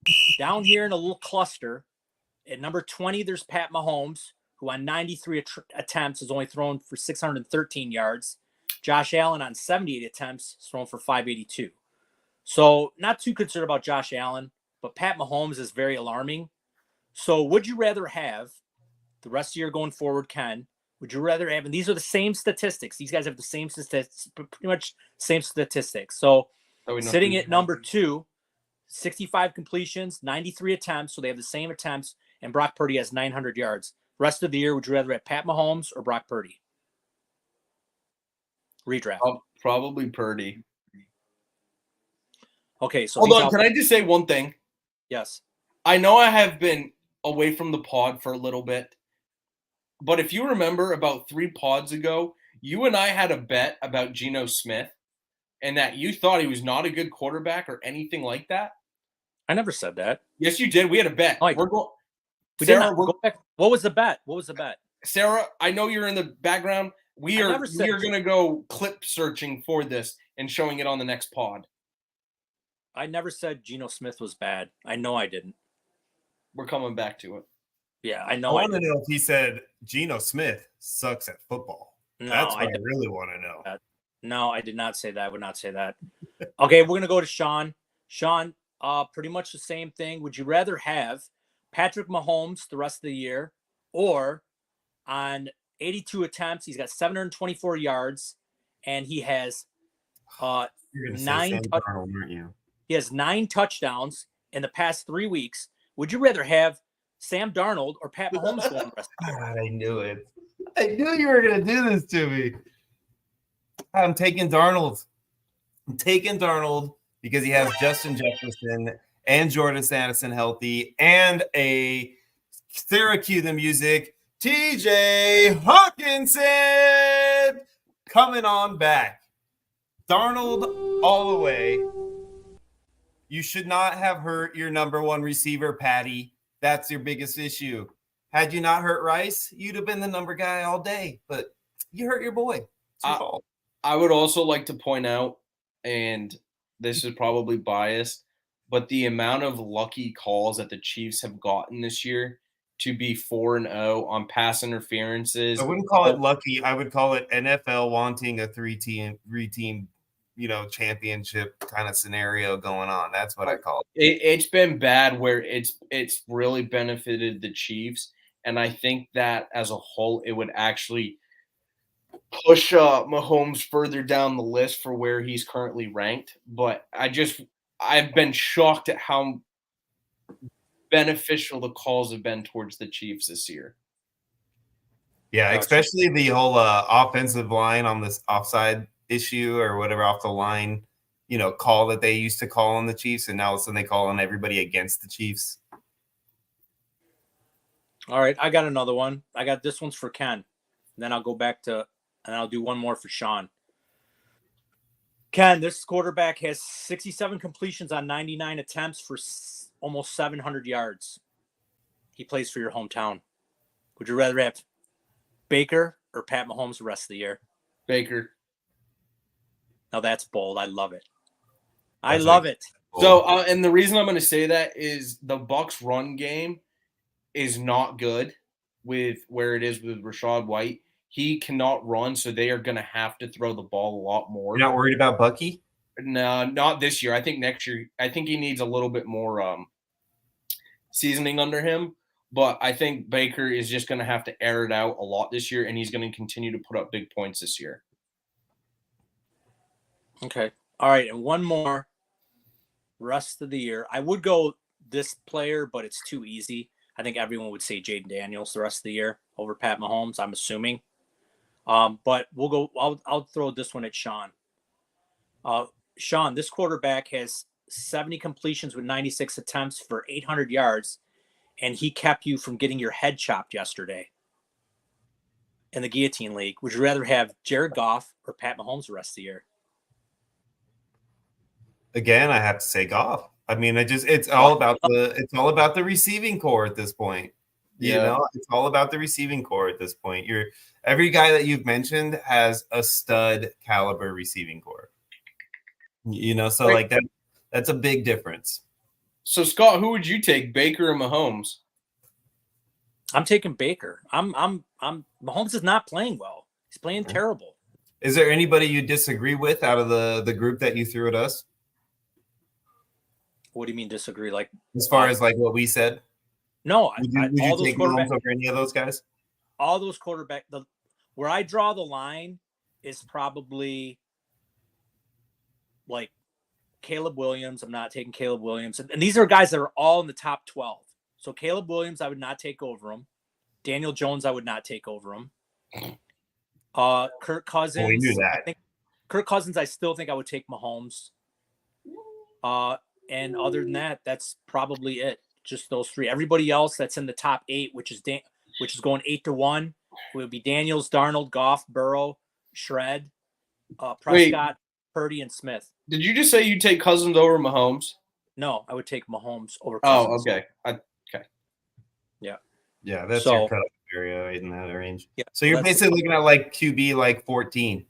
down here in a little cluster, at number 20, there's Pat Mahomes, who on 93 attempts has only thrown for 613 yards. Josh Allen on 78 attempts has thrown for 582. So not too concerned about Josh Allen, but Pat Mahomes is very alarming. So would you rather have the rest of the year going forward, Ken? Would you rather have, and these are the same statistics. These guys have the same statistics, pretty much same statistics. So sitting at number 2, 65 completions, 93 attempts. So they have the same attempts. And Brock Purdy has 900 yards. Rest of the year, would you rather have Pat Mahomes or Brock Purdy? Redraft. Probably Purdy. Okay, so hold on. Can I just say one thing? Yes. I know I have been away from the pod for a little bit, but if you remember about 3 pods ago, you and I had a bet about Geno Smith. and that you thought he was not a good quarterback or anything like that? I never said that. Yes, you did. We had a bet. Oh, We're going. We Sarah, did not go back. What was the bet? What was the bet? Sarah, I know you're in the background. We are going to go clip searching for this and showing it on the next pod. I never said Geno Smith was bad. I know I didn't. We're coming back to it. Yeah, I I know. want to know if he said Geno Smith sucks at football. No, That's what I really want to know. No, I did not say that. I would not say that. Okay, we're going to go to Sean. Sean, pretty much the same thing. Would you rather have Patrick Mahomes the rest of the year, or on 82 attempts, he's got 724 yards, and he has You're gonna say Sam Darnold, aren't you? He has 9 touchdowns in the past 3 weeks. Would you rather have Sam Darnold or Pat Mahomes going the rest of the year? God, I knew it. I knew you were going to do this to me. I'm taking Darnold. I'm taking Darnold because he has Justin Jefferson and Jordan Addison healthy and a Syracuse the music, TJ Hawkinson coming on back. Darnold all the way. You should not have hurt your number one receiver, Patty. That's your biggest issue. Had you not hurt Rice, you'd have been the number guy all day. But you hurt your boy. It's your fault. I would also like to point out, and this is probably biased, but the amount of lucky calls that the Chiefs have gotten this year to be 4-0 on pass interferences. I wouldn't call it lucky. I would call it NFL wanting a three-team championship kind of scenario going on. That's what I call it. It's been bad where it's really benefited the Chiefs, and I think that as a whole, it would actually push Mahomes further down the list for where he's currently ranked. But I've been shocked at how beneficial the calls have been towards the Chiefs this year. Yeah, especially the whole offensive line on this offside issue or whatever off the line, call that they used to call on the Chiefs, and now all of a sudden they call on everybody against the Chiefs. All right, I got another one. I got this one's for Ken. Then I'll go back to, and I'll do one more for Sean. Ken, this quarterback has 67 completions on 99 attempts for almost 700 yards. He plays for your hometown. Would you rather have Baker or Pat Mahomes the rest of the year? Baker. Now that's bold. I love it. I love it. So, and the reason I'm going to say that is the Bucs run game is not good with where it is with Rachaad White. He cannot run, so they are going to have to throw the ball a lot more. You're not worried about Bucky? No, not this year. I think next year. I think he needs a little bit more seasoning under him. But I think Baker is just going to have to air it out a lot this year, and he's going to continue to put up big points this year. Okay. All right, and one more. Rest of the year. I would go this player, but it's too easy. I think everyone would say Jaden Daniels the rest of the year over Pat Mahomes, I'm assuming. But we'll go. I'll throw this one at Sean. Sean, this quarterback has 70 completions with 96 attempts for 800 yards, and he kept you from getting your head chopped yesterday in the Guillotine League. Would you rather have Jared Goff or Pat Mahomes the rest of the year? Again, I have to say Goff. I mean, it's all about the receiving core at this point. It's all about the receiving core at this point. Every guy that you've mentioned has a stud caliber receiving core. So Right. like that's a big difference. So, Scott, who would you take, Baker or Mahomes? I'm taking Baker. Mahomes is not playing well. He's playing terrible. Is there anybody you disagree with out of the group that you threw at us? What do you mean disagree? Like As far as like what we said? no, Would you take Mahomes over any of those guys? all those quarterback. Where I draw the line is probably like Caleb Williams. I'm not taking Caleb Williams, and these are guys that are all in the top 12. So Caleb Williams, I would not take over him. Daniel Jones, I would not take over him. Kirk Cousins. We knew that. I think Kirk Cousins, I still think I would take Mahomes. And other than that, that's probably it. Just those three. Everybody else that's in the top 8, which is going 8-1, would be Daniels, Darnold, Goff, Burrow, Shred, Prescott. Purdy, and Smith. Did you just say you take Cousins over Mahomes? No, I would take Mahomes over Oh, Cousins. okay. Yeah, that's So- your cutoff area right in that range. Yeah, So you're that's- basically looking at like QB like 14.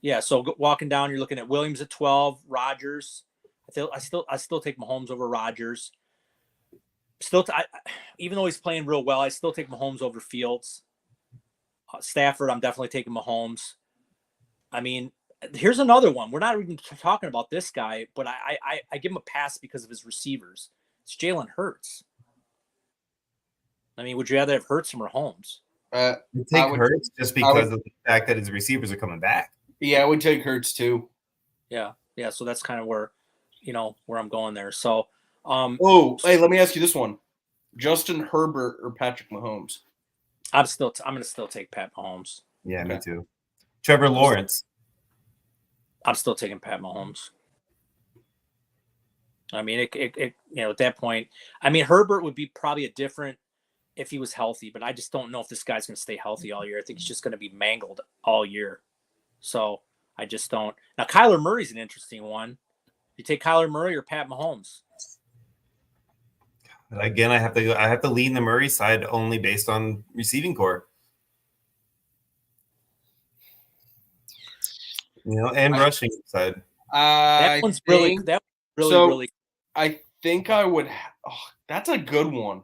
Yeah, so walking down, you're looking at Williams at 12, Rodgers. I still take Mahomes over Rodgers. Even though he's playing real well, I still take Mahomes over Fields. Stafford, I'm definitely taking Mahomes. I mean, here's another one. We're not even talking about this guy, but I give him a pass because of his receivers. It's Jalen Hurts. I mean, would you rather have Hurts or Mahomes? You take Hurts just because of the fact that his receivers are coming back. Yeah, I would take Hurts too. Yeah. So that's kind of where I'm going there. So, hey, let me ask you this one: Justin Herbert or Patrick Mahomes? I'm going to still take Pat Mahomes. Yeah, Okay. me too. Trevor Lawrence. I'm still taking Pat Mahomes. I mean, at that point, I mean, Herbert would be probably a different if he was healthy, but I just don't know if this guy's going to stay healthy all year. I think he's just going to be mangled all year. So I just don't. Now, Kyler Murray's an interesting one. You take Kyler Murray or Pat Mahomes? Again, I have to lean the Murray side only based on receiving core. And rushing side. That one's really. I think I would. That's a good one.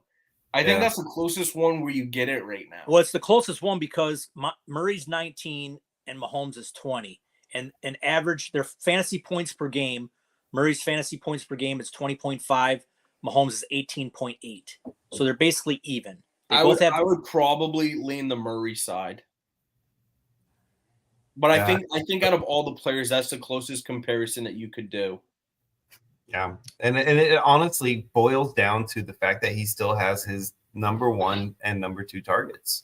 I think that's the closest one where you get it right now. Well, it's the closest one because Murray's 19 and Mahomes is 20, and average their fantasy points per game. Murray's fantasy points per game is 20.5. Mahomes is 18.8. So they're basically even. I would probably lean the Murray side. But I think out of all the players, that's the closest comparison that you could do. Yeah. And it honestly boils down to the fact that he still has his number 1 and number 2 targets.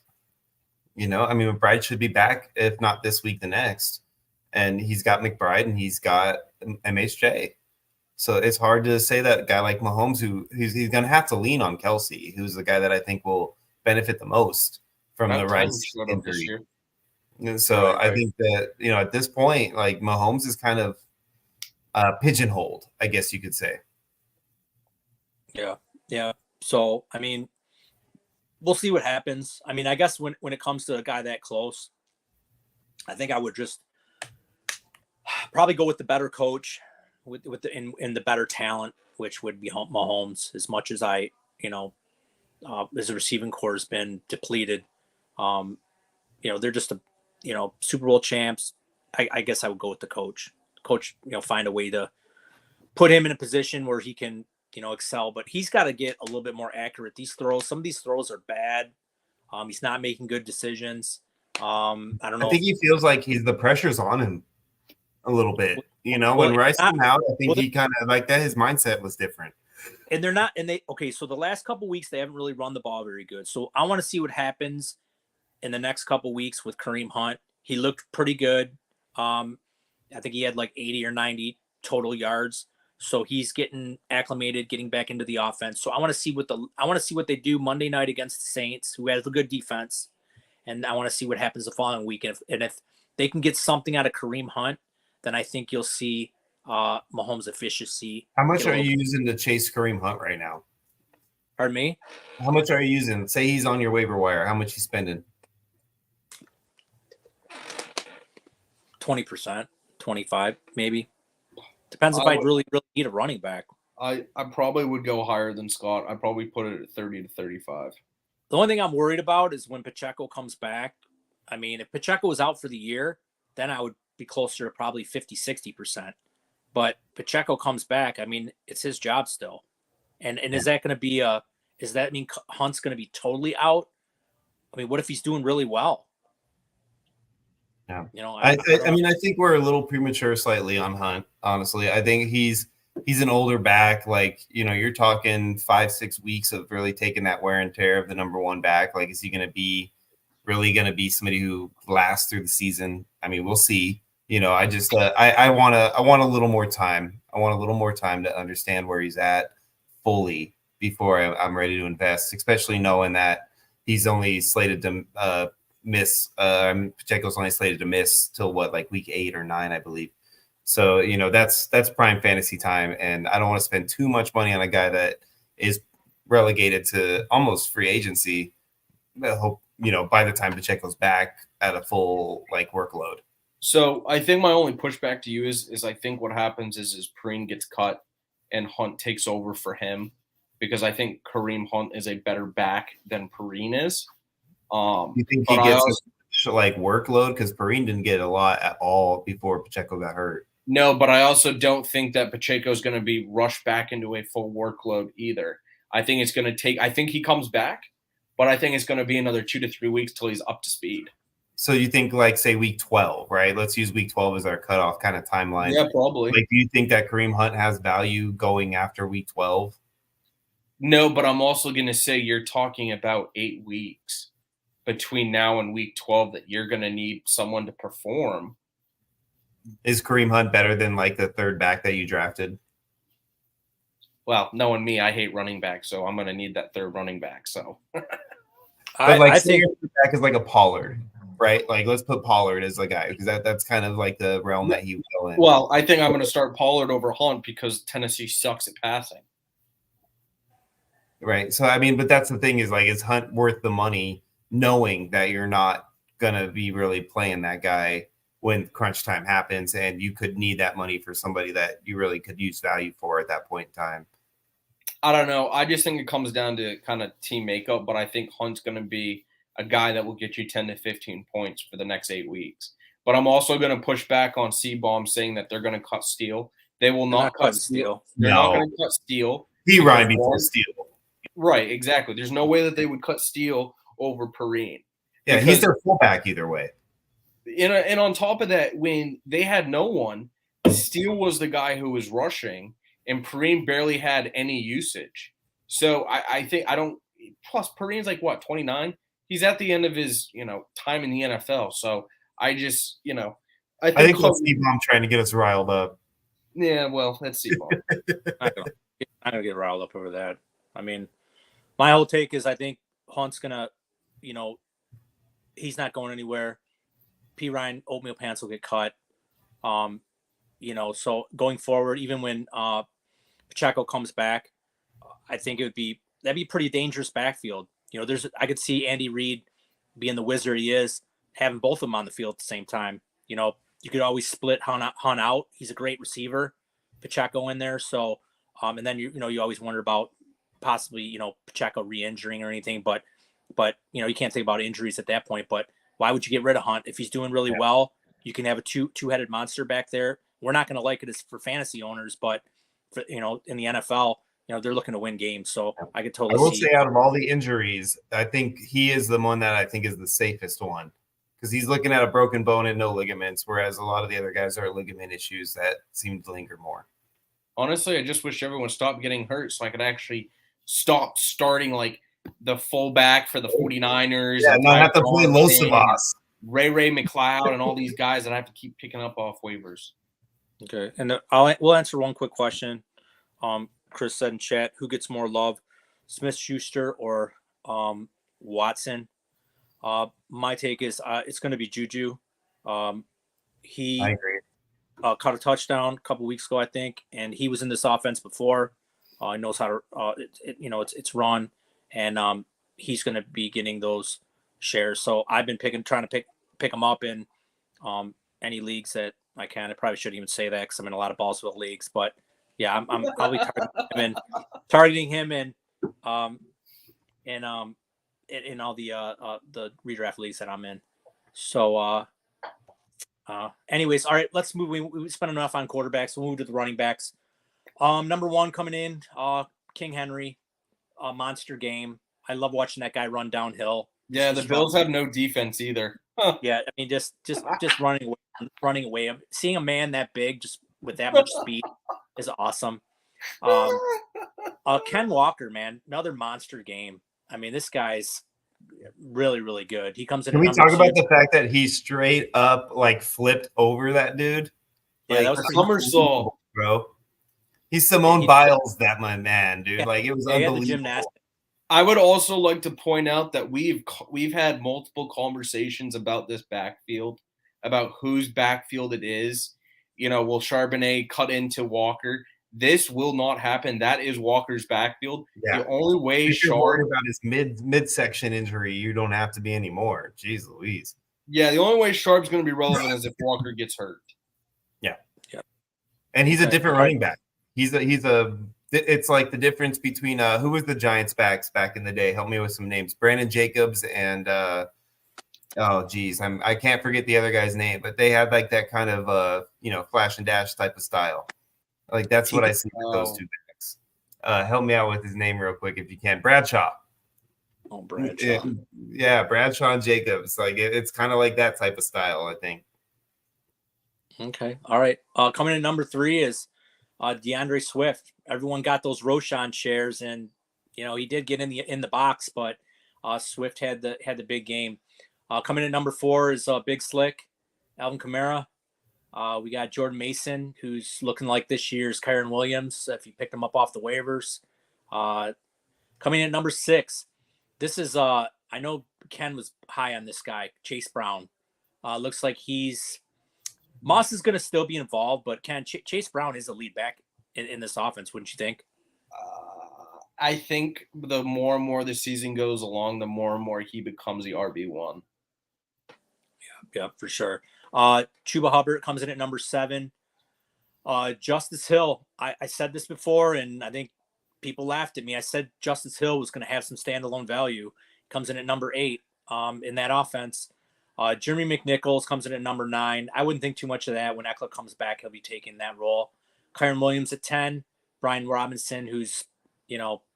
I mean, McBride should be back, if not this week, the next. And he's got McBride and he's got MHJ. So it's hard to say that a guy like Mahomes, he's going to have to lean on Kelsey, who's the guy that I think will benefit the most from the Rice injury. And so I think that, at this point, like Mahomes is kind of pigeonholed, I guess you could say. Yeah. So, I mean, we'll see what happens. I mean, I guess when it comes to a guy that close, I think I would just probably go with the better coach with the better talent, which would be Mahomes. As much as his receiving core has been depleted, they're just Super Bowl champs. I guess I would go with the coach. Coach, find a way to put him in a position where he can, excel. But he's got to get a little bit more accurate. Some of these throws are bad. He's not making good decisions. I don't know. I think he feels like the pressure's on him a little bit. When Rice came out, I think he kind of like that. His mindset was different. And they're not. So the last couple of weeks they haven't really run the ball very good. So I want to see what happens in the next couple of weeks with Kareem Hunt. He looked pretty good. I think he had like 80 or 90 total yards. So he's getting acclimated, getting back into the offense. So I want to see what they do Monday night against the Saints, who has a good defense. And I want to see what happens the following week. And if they can get something out of Kareem Hunt, then I think you'll see Mahomes' efficiency. How much are you using to chase Kareem Hunt right now? Pardon me? How much are you using? Say he's on your waiver wire. How much you spending? 20%, 25 maybe. Depends if I really need a running back. I probably would go higher than Scott. I'd probably put it at 30 to 35. The only thing I'm worried about is when Pacheco comes back. I mean, if Pacheco was out for the year, then I would be closer to probably 50, 60%. But Pacheco comes back. I mean, it's his job still. And is that going to be does that mean Hunt's going to be totally out? I mean, what if he's doing really well? Yeah. I mean, I think we're a little premature slightly on Hunt, honestly. I think he's an older back. Like, you're talking 5-6 weeks of really taking that wear and tear of the number 1 back. Like, is he really going to be somebody who lasts through the season? I mean, we'll see. I just I want a little more time. I want a little more time to understand where he's at fully before I'm ready to invest, especially knowing that he's only slated to miss. Pacheco's only slated to miss till week 8 or 9, I believe. So that's prime fantasy time, and I don't want to spend too much money on a guy that is relegated to almost free agency. I hope by the time Pacheco's back at a full workload. So I think my only pushback to you is I think what happens is Perine gets cut and Hunt takes over for him, because I think Kareem Hunt is a better back than Perine is. You think he gets workload, because Perine didn't get a lot at all before Pacheco got hurt? No, but I also don't think that Pacheco is going to be rushed back into a full workload either. I think it's going to take – I think he comes back, but I think it's going to be another 2 to 3 weeks till he's up to speed. So you think say week 12, right? Let's use week 12 as our cutoff kind of timeline. Yeah, probably. Do you think that Kareem Hunt has value going after week 12? No, but I'm also going to say you're talking about 8 weeks between now and week 12 that you're going to need someone to perform. Is Kareem Hunt better than the third back that you drafted? Well, knowing me, I hate running back, so I'm going to need that third running back. So, I think your back is a Pollard, right? Let's put Pollard as a guy, because that's kind of the realm that he will in. Well, I think I'm going to start Pollard over Hunt because Tennessee sucks at passing. Right. So but that's the thing is Hunt worth the money, knowing that you're not going to be really playing that guy when crunch time happens, and you could need that money for somebody that you really could use value for at that point in time? I don't know. I just think it comes down to kind of team makeup, but I think Hunt's going to be a guy that will get you 10 to 15 points for the next 8 weeks. But I'm also going to push back on C-Bomb saying that they're going to cut Steele. They will not cut Steele. They're not going to cut Steele. He run before Steele. Right, exactly. There's no way that they would cut Steele over Perine. Yeah, he's their fullback either way. And on top of that, when they had no one, Steele was the guy who was rushing, and Perine barely had any usage. So I think I don't – plus Perine's 29? He's at the end of his, time in the NFL. So I just, I think that's C-Bomb trying to get us riled up. Yeah, well, that's C-Bomb. I'm going to get riled up over that. I mean, my whole take is I think Hunt's going to, he's not going anywhere. Perine, oatmeal pants will get cut. So going forward, even when Pacheco comes back, I think that'd be pretty dangerous backfield. I could see Andy Reid being the wizard he is, having both of them on the field at the same time. You could always split Hunt out. He's a great receiver. Pacheco in there. So, and then you always wonder about possibly Pacheco re-injuring or anything, but you can't think about injuries at that point. But why would you get rid of Hunt if he's doing really well? You can have a two-headed monster back there. We're not going to like it as for fantasy owners, but for, in the NFL, they're looking to win games. So I could totally. I will say, out of all the injuries, I think he is the one that I think is the safest one, because he's looking at a broken bone and no ligaments, whereas a lot of the other guys are ligament issues that seem to linger more. Honestly, I just wish everyone stopped getting hurt so I could actually stop starting the fullback for the 49ers. Yeah, not have to play Losavas, Ray McLeod, and all these guys that I have to keep picking up off waivers. Okay, and we'll answer one quick question. Chris said in chat, who gets more love, Smith-Schuster or Watson? My take is it's going to be Juju. I agree. Caught a touchdown a couple weeks ago, I think, and he was in this offense before. He knows how to, it's run, and he's going to be getting those shares. So I've been trying to pick him up in any leagues that I can. I probably shouldn't even say that because I'm in a lot of Ballsville leagues, but yeah, I'm probably targeting him in all the redraft leagues that I'm in. So anyways, all right, let's move. We spent enough on quarterbacks. We'll move to the running backs. Number one coming in, King Henry, monster game. I love watching that guy run downhill. Yeah, the Bills have no defense either. Huh. Yeah, I mean, just running away. Seeing a man that big, just with that much speed, is awesome. Ken Walker, man, another monster game. I mean, this guy's really, really good. He comes in. Can we talk about the fact that he straight up flipped over that dude? Yeah, that was a somersault, bro. He's Simone Biles, that man, dude. It was unbelievable. Gymnastics. I would also like to point out that we've had multiple conversations about this backfield, about whose backfield it is. Will Charbonnet cut into Walker? This will not happen. That is Walker's backfield. Yeah. The only way If you're worried about his midsection injury, you don't have to be anymore. Jeez Louise. Yeah, the only way Sharp's going to be relevant is if Walker gets hurt. Yeah. Yep. And he's a different running back. It's like the difference between who was the Giants backs back in the day? Help me with some names. Brandon Jacobs and I can't forget the other guy's name, but they had like that kind of flash and dash type of style. Like that's what I see with those two backs. Help me out with his name real quick if you can. Bradshaw. Oh, Bradshaw. Yeah, Bradshaw and Jacobs. Like it's kind of like that type of style, I think. Okay. All right. Coming in number 3 is DeAndre Swift. Everyone got those Roshan shares, and he did get in the box, but Swift had the big game. Coming in number 4 is Big Slick, Alvin Kamara. We got Jordan Mason, who's looking like this year's Kyron Williams, if you picked him up off the waivers. Coming in at number 6, this is I know Ken was high on this guy, Chase Brown. Looks like Moss is going to still be involved, but Ken, Chase Brown is a lead back in this offense, wouldn't you think? I think the more and more the season goes along, the more and more he becomes the RB1. Yeah, for sure. Chuba Hubbard comes in at number 7. Justice Hill. I said this before, and I think people laughed at me. I said Justice Hill was going to have some standalone value. Comes in at number 8 in that offense. Jeremy McNichols comes in at number 9. I wouldn't think too much of that. When Eckler comes back, he'll be taking that role. Kyron Williams at 10. Brian Robinson, who's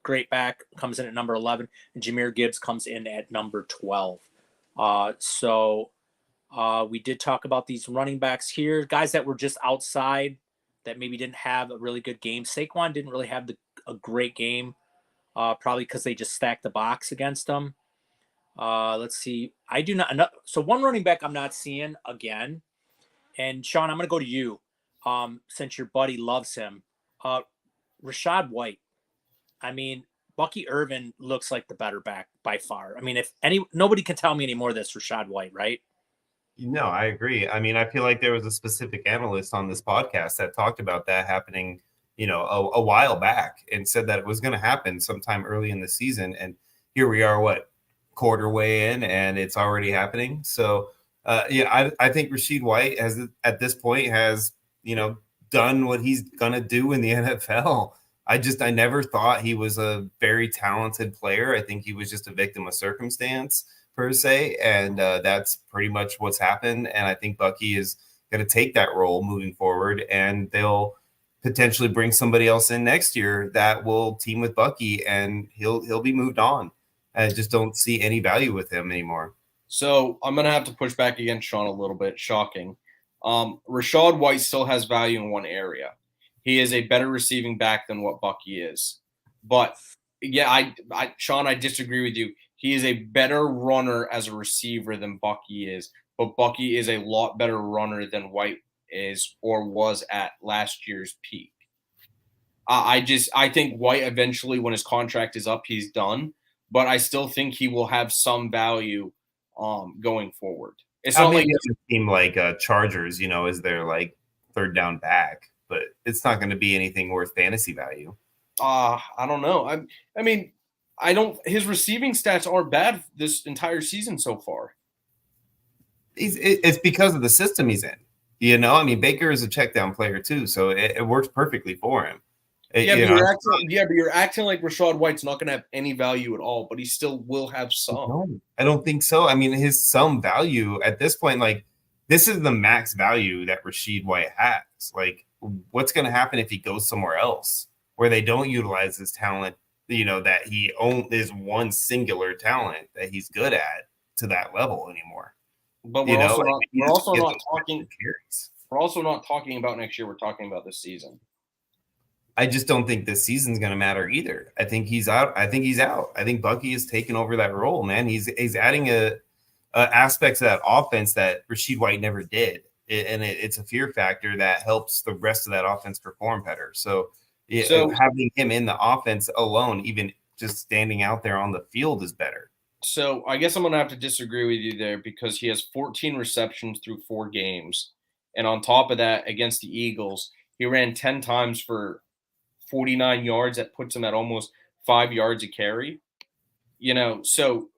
great back, comes in at number 11. And Jahmyr Gibbs comes in at number 12. We did talk about these running backs here, guys that were just outside that maybe didn't have a really good game. Saquon didn't really have a great game, probably because they just stacked the box against them. Let's see. I do not. So one running back I'm not seeing again, and Sean, I'm going to go to you, since your buddy loves him. Rachaad White. I mean, Bucky Irvin looks like the better back by far. I mean, nobody can tell me anymore that's Rachaad White, right? No, I agree. I mean, I feel like there was a specific analyst on this podcast that talked about that happening, a while back, and said that it was going to happen sometime early in the season. And here we are, quarter way in, and it's already happening. So, I think Rachaad White at this point has, done what he's going to do in the NFL. I never thought he was a very talented player. I think he was just a victim of circumstance per se. And that's pretty much what's happened. And I think Bucky is going to take that role moving forward, and they'll potentially bring somebody else in next year that will team with Bucky, and he'll be moved on. I just don't see any value with him anymore. So I'm going to have to push back against Sean a little bit. Shocking. Rachaad White still has value in one area. He is a better receiving back than what Bucky is. But yeah, Sean, I disagree with you. He is a better runner as a receiver than Bucky is, but Bucky is a lot better runner than White is or was at last year's peak. I think White eventually, when his contract is up, he's done, but I still think he will have some value going forward. It's not like a team like Chargers, is their like third down back, but it's not going to be anything worth fantasy value. I don't know. I mean, his receiving stats aren't bad this entire season so far. It's because of the system he's in. I mean, Baker is a check down player too, so it works perfectly for him. But you're acting like Rachaad White's not going to have any value at all, but he still will have some. No, I don't think so. I mean, his some value at this point, like this is the max value that Rachaad White has. Like, what's going to happen if he goes somewhere else where they don't utilize his talent? That he is one singular talent that he's good at to that level anymore. But we're also not talking about next year. We're talking about this season. I just don't think this season's going to matter either. I think he's out. I think Bucky has taken over that role, man. He's adding a aspect to that offense that Rachaad White never did. It's a fear factor that helps the rest of that offense perform better. So having him in the offense alone, even just standing out there on the field is better. So I guess I'm going to have to disagree with you there because he has 14 receptions through 4 games. And on top of that, against the Eagles, he ran 10 times for 49 yards. That puts him at almost 5 yards a carry. So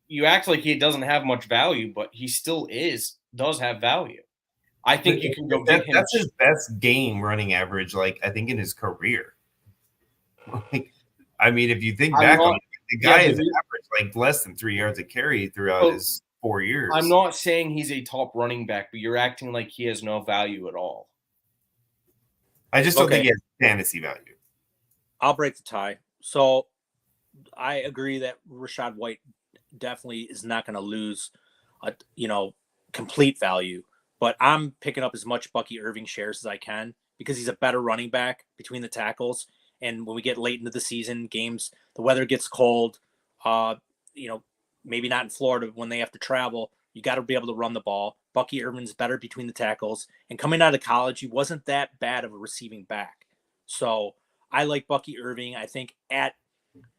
you act like he doesn't have much value, but he still does have value. I think you can go get him. That's his best game running average, like I think in his career. I mean, if you think back on it, the guy is average like less than 3 yards a carry throughout his 4 years. I'm not saying he's a top running back, but you're acting like he has no value at all. I just don't think he has fantasy value. I'll break the tie. So I agree that Rachaad White definitely is not going to lose, complete value. But I'm picking up as much Bucky Irving shares as I can because he's a better running back between the tackles. And when we get late into the season, games, the weather gets cold, maybe not in Florida when they have to travel, you got to be able to run the ball. Bucky Irving's better between the tackles. And coming out of college, he wasn't that bad of a receiving back. So I like Bucky Irving. I think at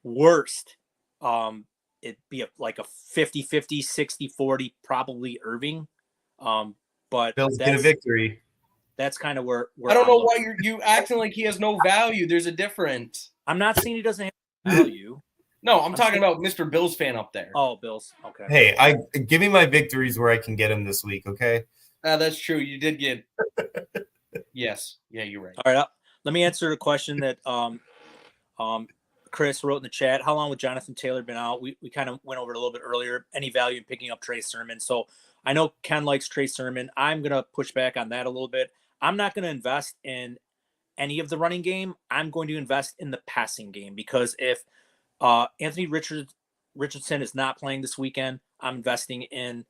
worst, it'd be like a 50-50, 60-40, probably Irving. But Bills get a victory. That's kind of where I don't know why you acting like he has no value. There's a difference. I'm not saying he doesn't have value. No, I'm talking about Mr. Bills fan up there. Oh, Bills. Okay. Hey, give me my victories where I can get him this week, okay? That's true. You did get. Yes. Yeah, you're right. All right. Let me answer the question that Chris wrote in the chat. How long would Jonathan Taylor been out? We kind of went over it a little bit earlier. Any value in picking up Trey Sermon? So I know Ken likes Trey Sermon. I'm going to push back on that a little bit. I'm not going to invest in any of the running game. I'm going to invest in the passing game because if Anthony Richardson is not playing this weekend, I'm investing in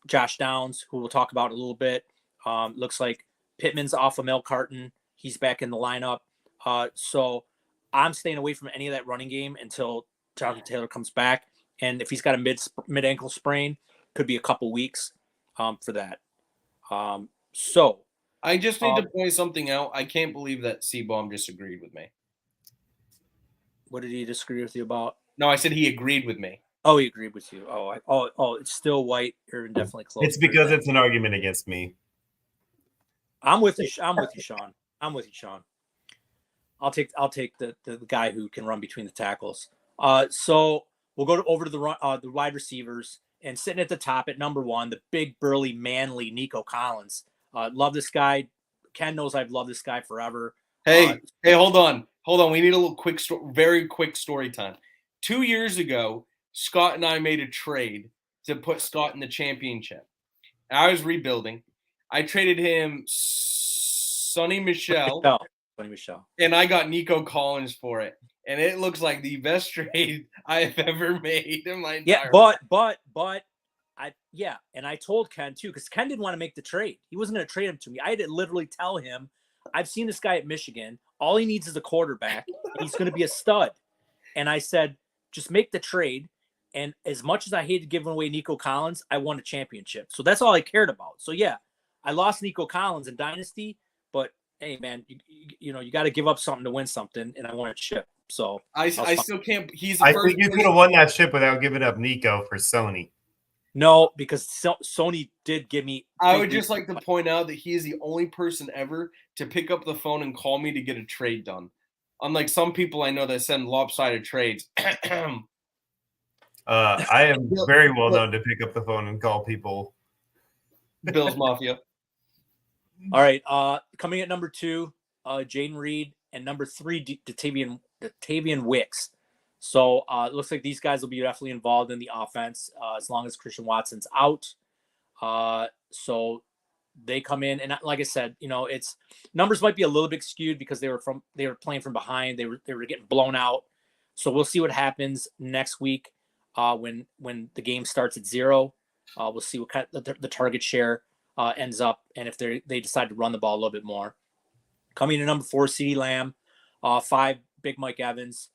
Josh Downs, who we'll talk about in a little bit. Looks like Pittman's off of Mel Carton. He's back in the lineup. So I'm staying away from any of that running game until Jonathan Taylor comes back. And if he's got a mid ankle sprain, could be a couple weeks for that. So I just need to point something out. I can't believe that C-Bomb disagreed with me. What did he disagree with you about? No, I said he agreed with me. Oh, he agreed with you. It's still White. Irvin definitely close. It's because it's an argument against me. I'm with you, Sean. I'm with you, Sean. I'll take the guy who can run between the tackles. So we'll go over to the wide receivers, and sitting at the top at number 1, the big, burly, manly Nico Collins. Love this guy. Ken knows I've loved this guy forever. Hey, hold on. We need a little very quick story time. 2 years ago, Scott and I made a trade to put Scott in the championship. I was rebuilding. I traded him Sonny Michel. And I got Nico Collins for it. And it looks like the best trade I have ever made in my entire life. But and I told Ken too, because Ken didn't want to make the trade. He wasn't going to trade him to me. I had to literally tell him, I've seen this guy at Michigan. All he needs is a quarterback, and he's going to be a stud. And I said, just make the trade. And as much as I hated giving away Nico Collins, I won a championship. So that's all I cared about. So yeah, I lost Nico Collins in Dynasty, but hey man, you got to give up something to win something, and I won a chip. So I still can't. I think you could have won that chip without giving up Nico for Sony. No, because Sony did give me. I would just like to point out that he is the only person ever to pick up the phone and call me to get a trade done. Unlike some people I know that send lopsided trades. I am very well known to pick up the phone and call people. Bills Mafia. All right. Coming at number 2, Jaden Reed, and number 3, Datavian Wicks. So it looks like these guys will be definitely involved in the offense as long as Christian Watson's out. So they come in, and like I said, it's numbers might be a little bit skewed because they were playing from behind. They were getting blown out. So we'll see what happens next week when the game starts at 0. We'll see what kind of the target share ends up, and if they decide to run the ball a little bit more. Coming to number 4, CeeDee Lamb, 5, Big Mike Evans,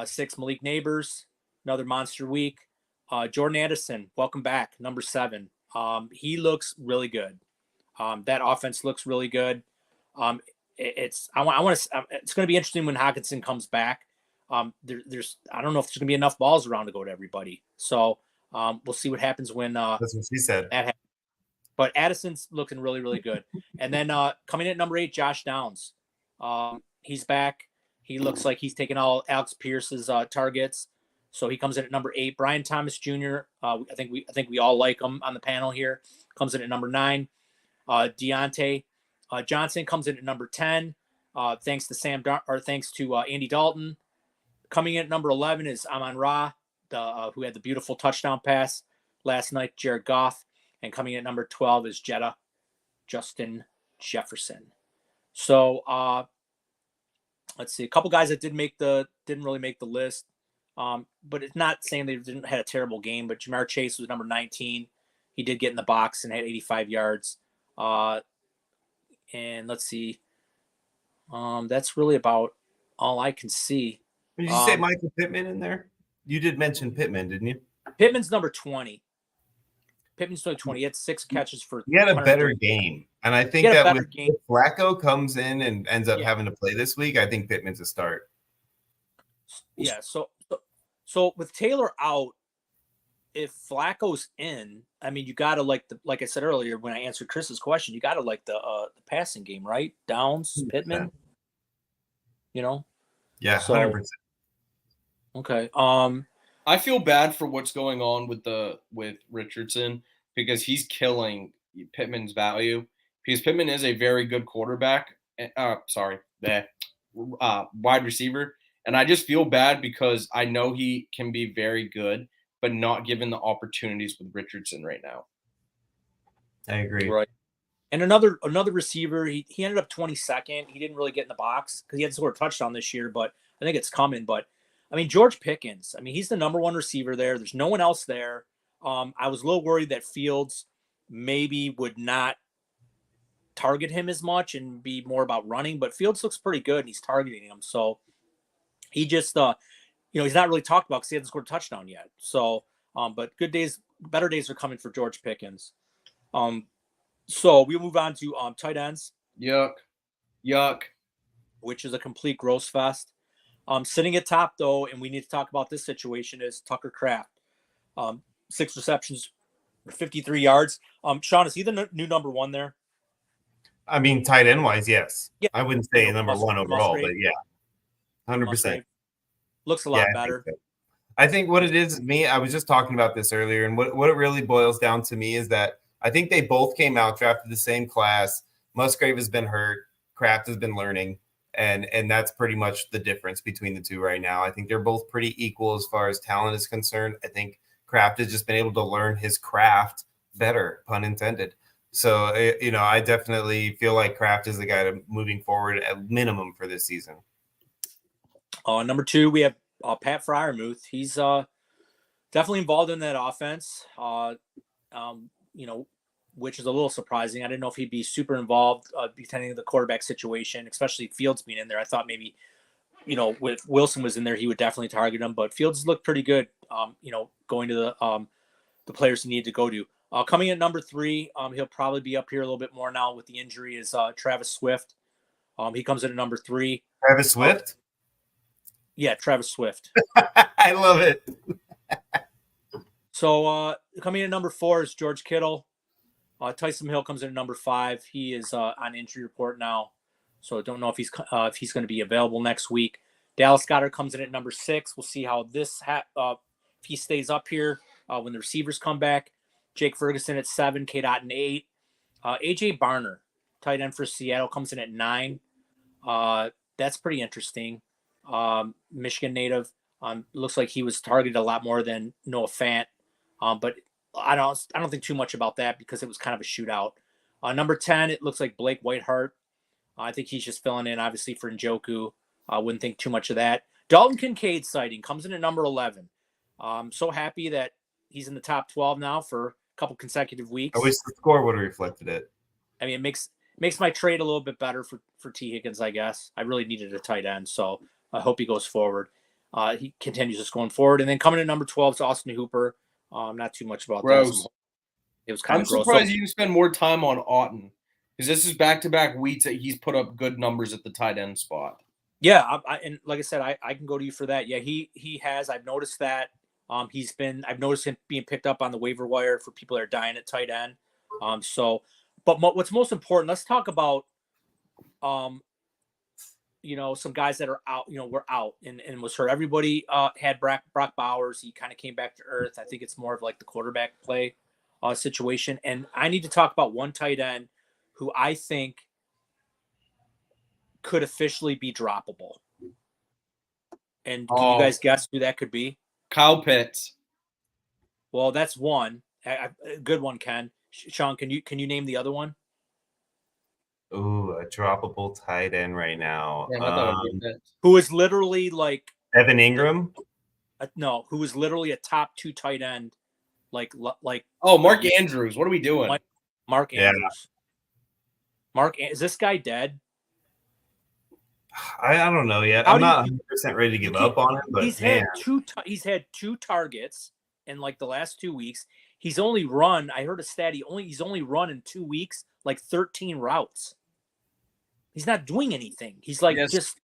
6, Malik Neighbors, another monster week. Jordan Addison, welcome back, number 7. He looks really good. That offense looks really good. It's going to be interesting when Hockenson comes back. there's I don't know if there's gonna be enough balls around to go to everybody. So we'll see what happens when That's what she said. that happens. But Addison's looking really, really good. And then coming in at number 8, Josh Downs. He's back. He looks like he's taking all Alex Pierce's targets. So he comes in at number 8. Brian Thomas Jr. I think we all like him on the panel here. Comes in at number 9. Deontay Johnson comes in at number 10. Thanks to Andy Dalton. Coming in at number 11 is Amon-Ra, who had the beautiful touchdown pass last night. Jared Goff. And coming in at number 12 is Justin Jefferson. So let's see, a couple guys that didn't really make the list. But it's not saying they didn't had a terrible game. But Jamar Chase was number 19. He did get in the box and had 85 yards. And let's see, that's really about all I can see. Did you say Michael Pittman in there? You did mention Pittman, didn't you? Pittman's number 20. Pittman's number 20. He had 6 catches for. He had a better game, and I think that if Flacco comes in and ends up having to play this week, I think Pittman's a start. Yeah. So with Taylor out, if Flacco's in, I mean, you gotta like I said earlier when I answered Chris's question, you gotta like the passing game, right? Downs, Pittman. You know. Yeah, 100%. Okay. I feel bad for what's going on with Richardson because he's killing Pittman's value because Pittman is a very good quarterback. Wide receiver. And I just feel bad because I know he can be very good, but not given the opportunities with Richardson right now. I agree. Right. And another receiver, he ended up 22nd. He didn't really get in the box because he had scored a touchdown this year, but I think it's coming. But I mean, George Pickens, I mean, he's the number 1 receiver there. There's no one else there. I was a little worried that Fields maybe would not target him as much and be more about running, but Fields looks pretty good and he's targeting him. So he just, he's not really talked about because he hasn't scored a touchdown yet. So, but better days are coming for George Pickens. So we'll move on to tight ends. Yuck. Which is a complete gross fest. Sitting at top, though, and we need to talk about this situation, is Tucker Kraft. 6 receptions, 53 yards. Sean, is he the new number 1 there? I mean, tight end wise, yes. Yeah. I wouldn't say number 1 overall, but yeah, 100%. Looks a lot better. I think what it is, I was just talking about this earlier, and what it really boils down to me is that I think they both came out drafted the same class. Musgrave has been hurt. Kraft has been learning. And that's pretty much the difference between the two right now. I think they're both pretty equal as far as talent is concerned. I think Kraft has just been able to learn his craft better, pun intended. So, I definitely feel like Kraft is the guy moving forward at minimum for this season. Number 2, we have Pat Freiermuth. He's definitely involved in that offense, which is a little surprising. I didn't know if he'd be super involved, depending on the quarterback situation, especially Fields being in there. I thought maybe, with Wilson was in there, he would definitely target him. But Fields looked pretty good, going to the players he needed to go to. Coming in at number 3, he'll probably be up here a little bit more now with the injury, is Travis Swift. He comes in at number 3. Travis Swift? Yeah, Travis Swift. I love it. So coming in at number 4 is George Kittle. Tyson Hill comes in at number 5. He is on injury report now, so don't know if he's going to be available next week. Dallas Goedert comes in at number 6. We'll see how this if he stays up here when the receivers come back. Jake Ferguson at 7, K-Dot at 8. AJ Barner, tight end for Seattle, comes in at 9. That's pretty interesting. Michigan native. Looks like he was targeted a lot more than Noah Fant, but I don't think too much about that because it was kind of a shootout. Number 10, it looks like Blake Whiteheart. I think he's just filling in, obviously, for Njoku. I wouldn't think too much of that. Dalton Kincaid sighting comes in at number 11. I'm so happy that he's in the top 12 now for a couple consecutive weeks. I wish the score would have reflected it. I mean, it makes my trade a little bit better for T. Higgins, I guess. I really needed a tight end, so I hope he goes forward. He continues just going forward. And then coming in number 12 is Austin Hooper. Not too much about gross. That. It was kind of gross. I'm surprised you didn't spend more time on Auten because this is back-to-back weeks that he's put up good numbers at the tight end spot. Yeah, and like I said, I can go to you for that. Yeah, he has. I've noticed that. I've noticed him being picked up on the waiver wire for people that are dying at tight end. But what's most important? Let's talk about, some guys that are out. Were out and was hurt. Everybody had Brock Bowers. He kind of came back to earth. I think it's more of like the quarterback play situation. And I need to talk about one tight end who I think could officially be droppable. And can you guys guess who that could be? Kyle Pitts. Well, that's one. A good one, Ken. Sean, can you name the other one? Ooh, a droppable tight end right now. Damn, I thought it was Pitts. Who is literally like Evan Ingram? no, who is literally a top 2 tight end, like Oh, Mark Andrews. What are we doing? Mark Yeah. Andrews. Is this guy dead? I don't know yet. How I'm do not 100% ready to give up on him, but he's man. had two targets in like the last 2 weeks. He's only run. I heard a stat. He's only run in 2 weeks like 13 routes. He's not doing anything. He's like just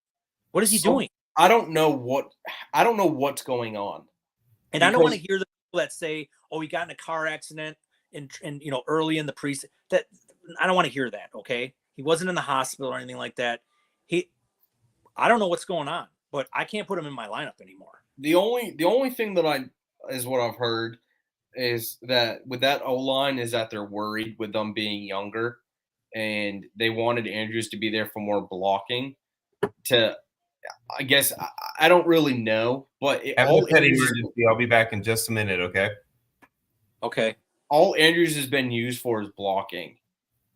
what is he doing? I don't know what's going on. And I don't want to hear the people that say, "Oh, he got in a car accident and early in the preseason." That I don't want to hear that. Okay, he wasn't in the hospital or anything like that. I don't know what's going on, but I can't put him in my lineup anymore. The only thing that is what I've heard is that with that O-line is that they're worried with them being younger, and they wanted Andrews to be there for more blocking. I guess I don't really know, but I'll be back in just a minute. Okay. Okay. All Andrews has been used for is blocking,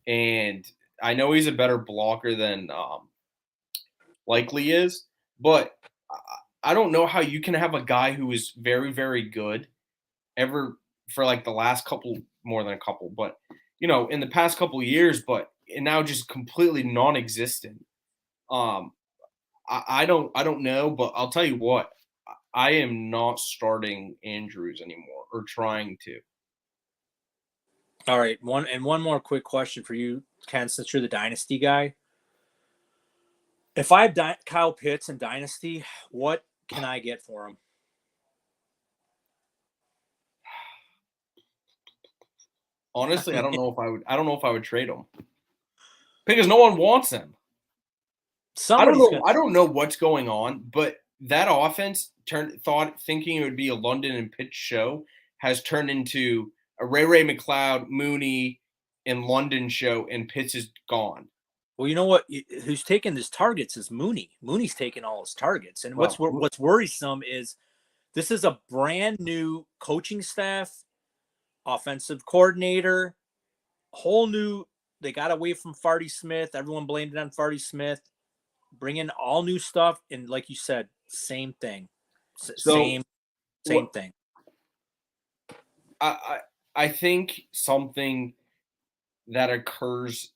and I know he's a better blocker than Likely is, but I don't know how you can have a guy who is very, very good ever for like the last more than a couple, but in the past couple of years, but now just completely non-existent. I don't know, but I'll tell you what, I am not starting Andrews anymore or trying to. All right, one more quick question for you, Ken, since you're the Dynasty guy. If I have Kyle Pitts in Dynasty, what can I get for him? Honestly, I don't know if I would trade him because no one wants him. I don't know what's going on, but that offense thinking it would be a London and Pitts show has turned into a Ray McLeod, Mooney, and London show, and Pitts is gone. Well, you know what? Who's taking his targets is Mooney. Mooney's taking all his targets. And what's worrisome is this is a brand new coaching staff, offensive coordinator, whole new. They got away from Farty Smith. Everyone blamed it on Farty Smith. Bring in all new stuff. And like you said, same thing. Same thing. I think something that occurs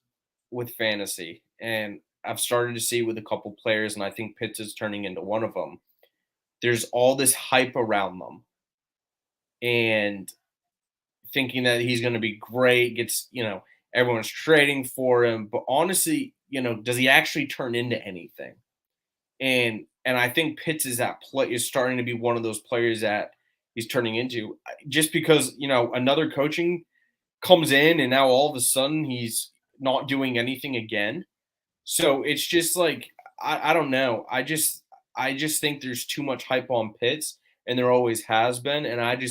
with fantasy, and I've started to see with a couple players, and I think Pitts is turning into one of them. There's all this hype around them and thinking that he's going to be great, everyone's trading for him, but honestly, does he actually turn into anything? And I think Pitts is starting to be one of those players that he's turning into, just because, another coaching comes in and now all of a sudden he's not doing anything again. So it's just like, I don't know. I just think there's too much hype on Pitts, and there always has been. And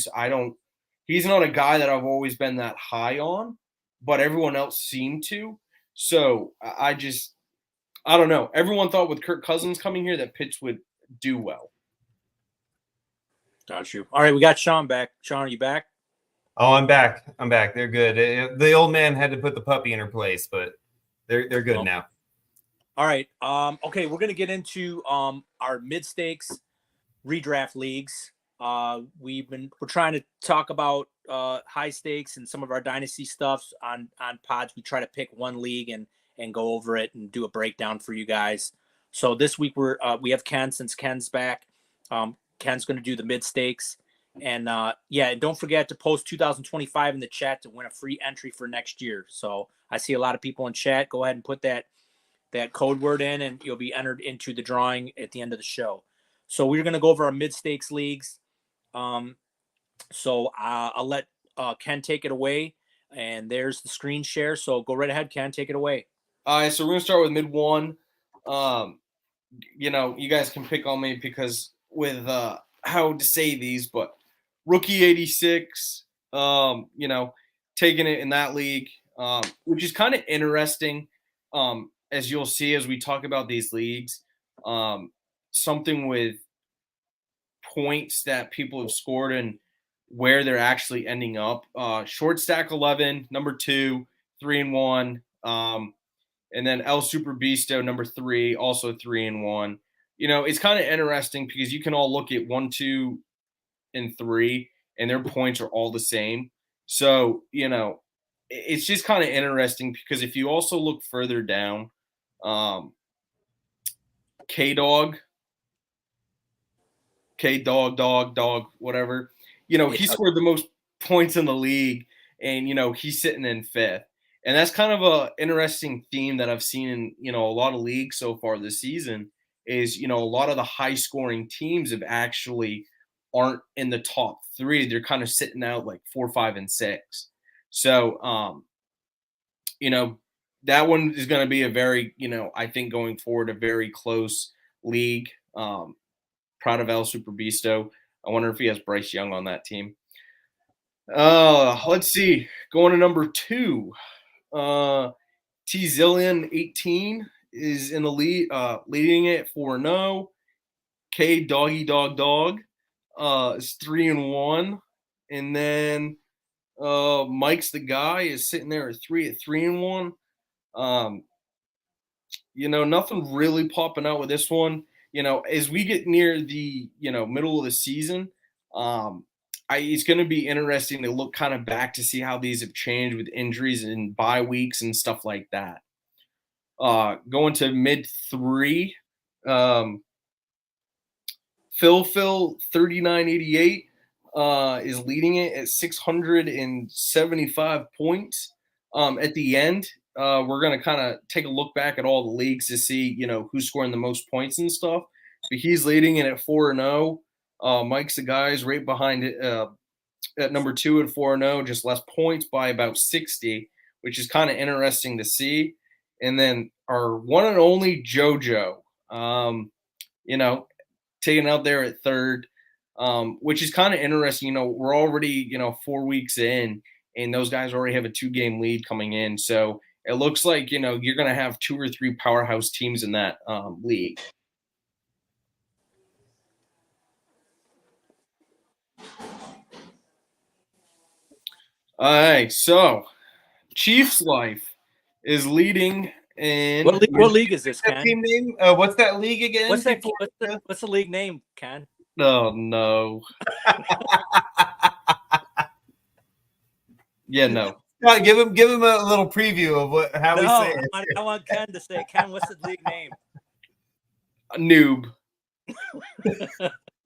he's not a guy that I've always been that high on, but everyone else seemed to. So I don't know. Everyone thought with Kirk Cousins coming here that Pitts would do well. Got you. All right, we got Sean back. Sean, are you back? Oh, I'm back. They're good. The old man had to put the puppy in her place, but they're good now. All right. Okay, we're gonna get into our mid-stakes redraft leagues. We're trying to talk about high stakes and some of our dynasty stuff on pods. We try to pick one league and go over it and do a breakdown for you guys. So this week we have Ken, since Ken's back. Ken's going to do the mid stakes, and don't forget to post 2025 in the chat to win a free entry for next year. So I see a lot of people in chat. Go ahead and put that that code word in, and you'll be entered into the drawing at the end of the show. So we're going to go over our mid-stakes leagues. So I'll let Ken take it away, and there's the screen share. So go right ahead, Ken, take it away. All right, so we're going to start with mid one. You guys can pick on me because with how to say these, but rookie 86, taking it in that league, which is kind of interesting, as you'll see as we talk about these leagues, something with points that people have scored and where they're actually ending up. Short stack 11, number 2, 3-1. And then El Super Bisto, number 3, also 3-1. It's kind of interesting because you can all look at 1, 2, and 3, and their points are all the same. So, it's just kind of interesting because if you also look further down, K-Dog, whatever, he scored the most points in the league, and, he's sitting in 5th. And that's kind of a interesting theme that I've seen in, a lot of leagues so far this season is, a lot of the high scoring teams have actually aren't in the top 3. They're kind of sitting out like 4, 5, and 6. So, that one is going to be a very, I think going forward, a very close league. Proud of El Super Bisto. I wonder if he has Bryce Young on that team. Let's see. Going to number 2. T Zillion 18 is in the lead, leading it 4-0. K Doggy Dog is 3-1, and then Mike's the guy is sitting there at 3-1. Nothing really popping out with this one. As we get near the middle of the season, it's going to be interesting to look kind of back to see how these have changed with injuries and bye weeks and stuff like that. Going to mid 3, Phil 3988 is leading it at 675 points. At the end, we're going to kind of take a look back at all the leagues to see who's scoring the most points and stuff. But he's leading it at 4-0. Mike's the guys right behind it at number 2 at 4-0, just less points by about 60, which is kind of interesting to see. And then our one and only JoJo, taken out there at 3rd, which is kind of interesting. We're already 4 weeks in, and those guys already have a 2-game lead coming in. So it looks like you're going to have 2 or 3 powerhouse teams in that league. All right, so Chiefs Life is leading in. What league is this, Ken? Team name? What's that league again? What's the league name, Ken? Oh no. Yeah, no. Give him a little preview of how we say it. I want Ken to say, Ken, what's the league name? Noob.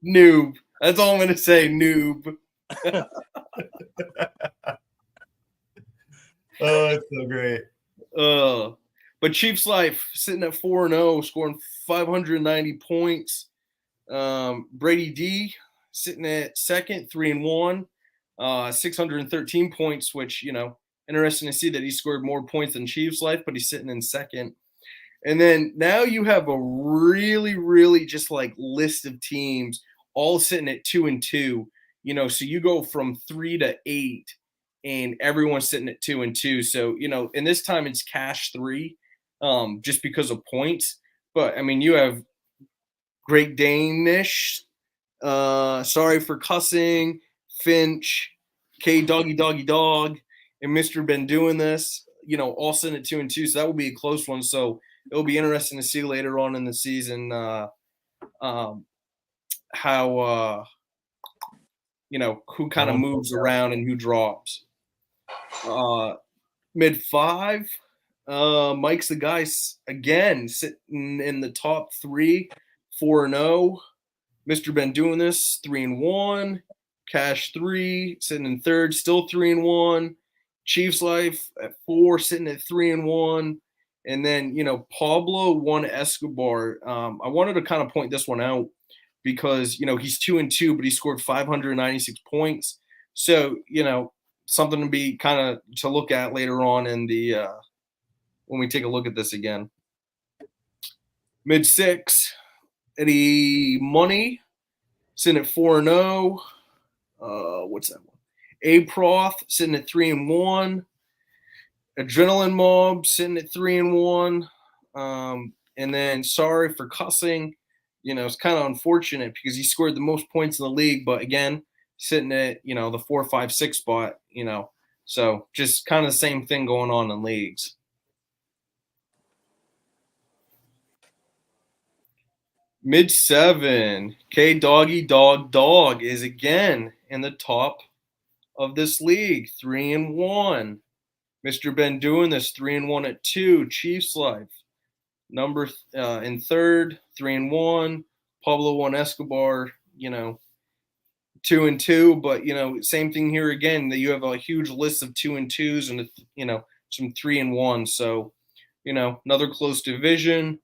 Noob. That's all I'm going to say, noob. Oh, it's so great. But Chiefs Life sitting at 4-0, scoring 590 points. Brady D sitting at 2nd, 3-1, 613 points, which, interesting to see that he scored more points than Chiefs Life, but he's sitting in 2nd. And then now you have a really, really just like list of teams all sitting at 2-2. So you go from 3 to 8, and everyone's sitting at 2-2. So, and this time it's cash 3, just because of points. But I mean, you have Great Danish, sorry for cussing, Finch, K Doggy Dog, and Mr. Been doing this, all sitting at 2-2. So that will be a close one. So it'll be interesting to see later on in the season how who kind of moves around and who drops. Mid 5, Mike's the guy again sitting in the top 3, 4-0. Mr. Been doing this 3-1. Cash 3 sitting in 3rd, still 3-1. Chiefs Life at 4, sitting at 3-1. And then, Pablo One Escobar. I wanted to kind of point this one out because, he's 2-2, but he scored 596 points. So, something to be kind of to look at later on in the when we take a look at this again. Mid six, Eddie Money sitting at 4-0. What's that one? A-Proth sitting at 3-1. Adrenaline Mob sitting at 3-1. And then Sorry for Cussing. It's kind of unfortunate because he scored the most points in the league, but again, sitting at, the 4, 5, 6 spot, so just kind of the same thing going on in leagues. Mid 7, K Doggy Dog is again in the top of this league, 3-1. Mr. Ben doing this 3-1 at 2. Chiefs Life number in third, 3-1. Pablo One Escobar, 2-2. But same thing here again. That you have a huge list of 2-2s and some 3-1. So another close division.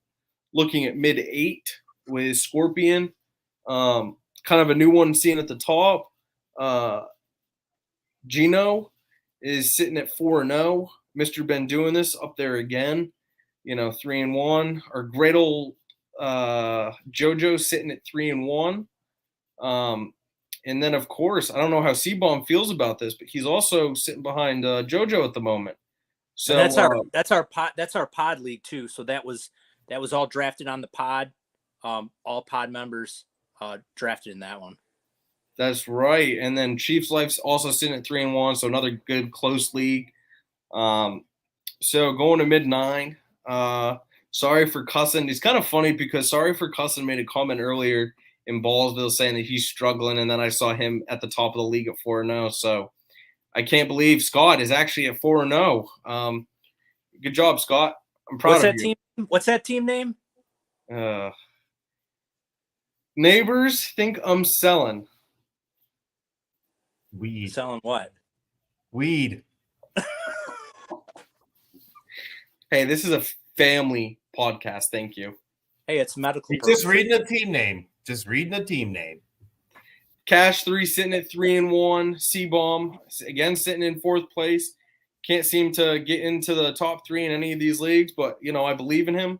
Looking at mid 8 with Scorpion, kind of a new one seen at the top. Gino is sitting at 4-0. Mr. Ben doing this up there again, 3-1. Our great old JoJo sitting at 3-1. And then of course, I don't know how C-Bomb feels about this, but he's also sitting behind JoJo at the moment. So and that's our pod league too. So that was all drafted on the pod. All pod members drafted in that one. That's right. And then Chiefs Life's also sitting at 3-1, so another good close league. So going to mid 9. Sorry for Cussing. It's kind of funny because Sorry for Cussing made a comment earlier in Ballsville saying that he's struggling, and then I saw him at the top of the league at 4-0. So I can't believe Scott is actually at 4-0. Good job, Scott. I'm proud of you. What's that team name? Neighbors think I'm selling. Weed. Selling what? Weed. Hey, this is a family podcast. Thank you. Hey, it's medical. Just reading the team name. Cash 3 sitting at 3-1. C-Bomb again sitting in 4th place. Can't seem to get into the top 3 in any of these leagues, but I believe in him.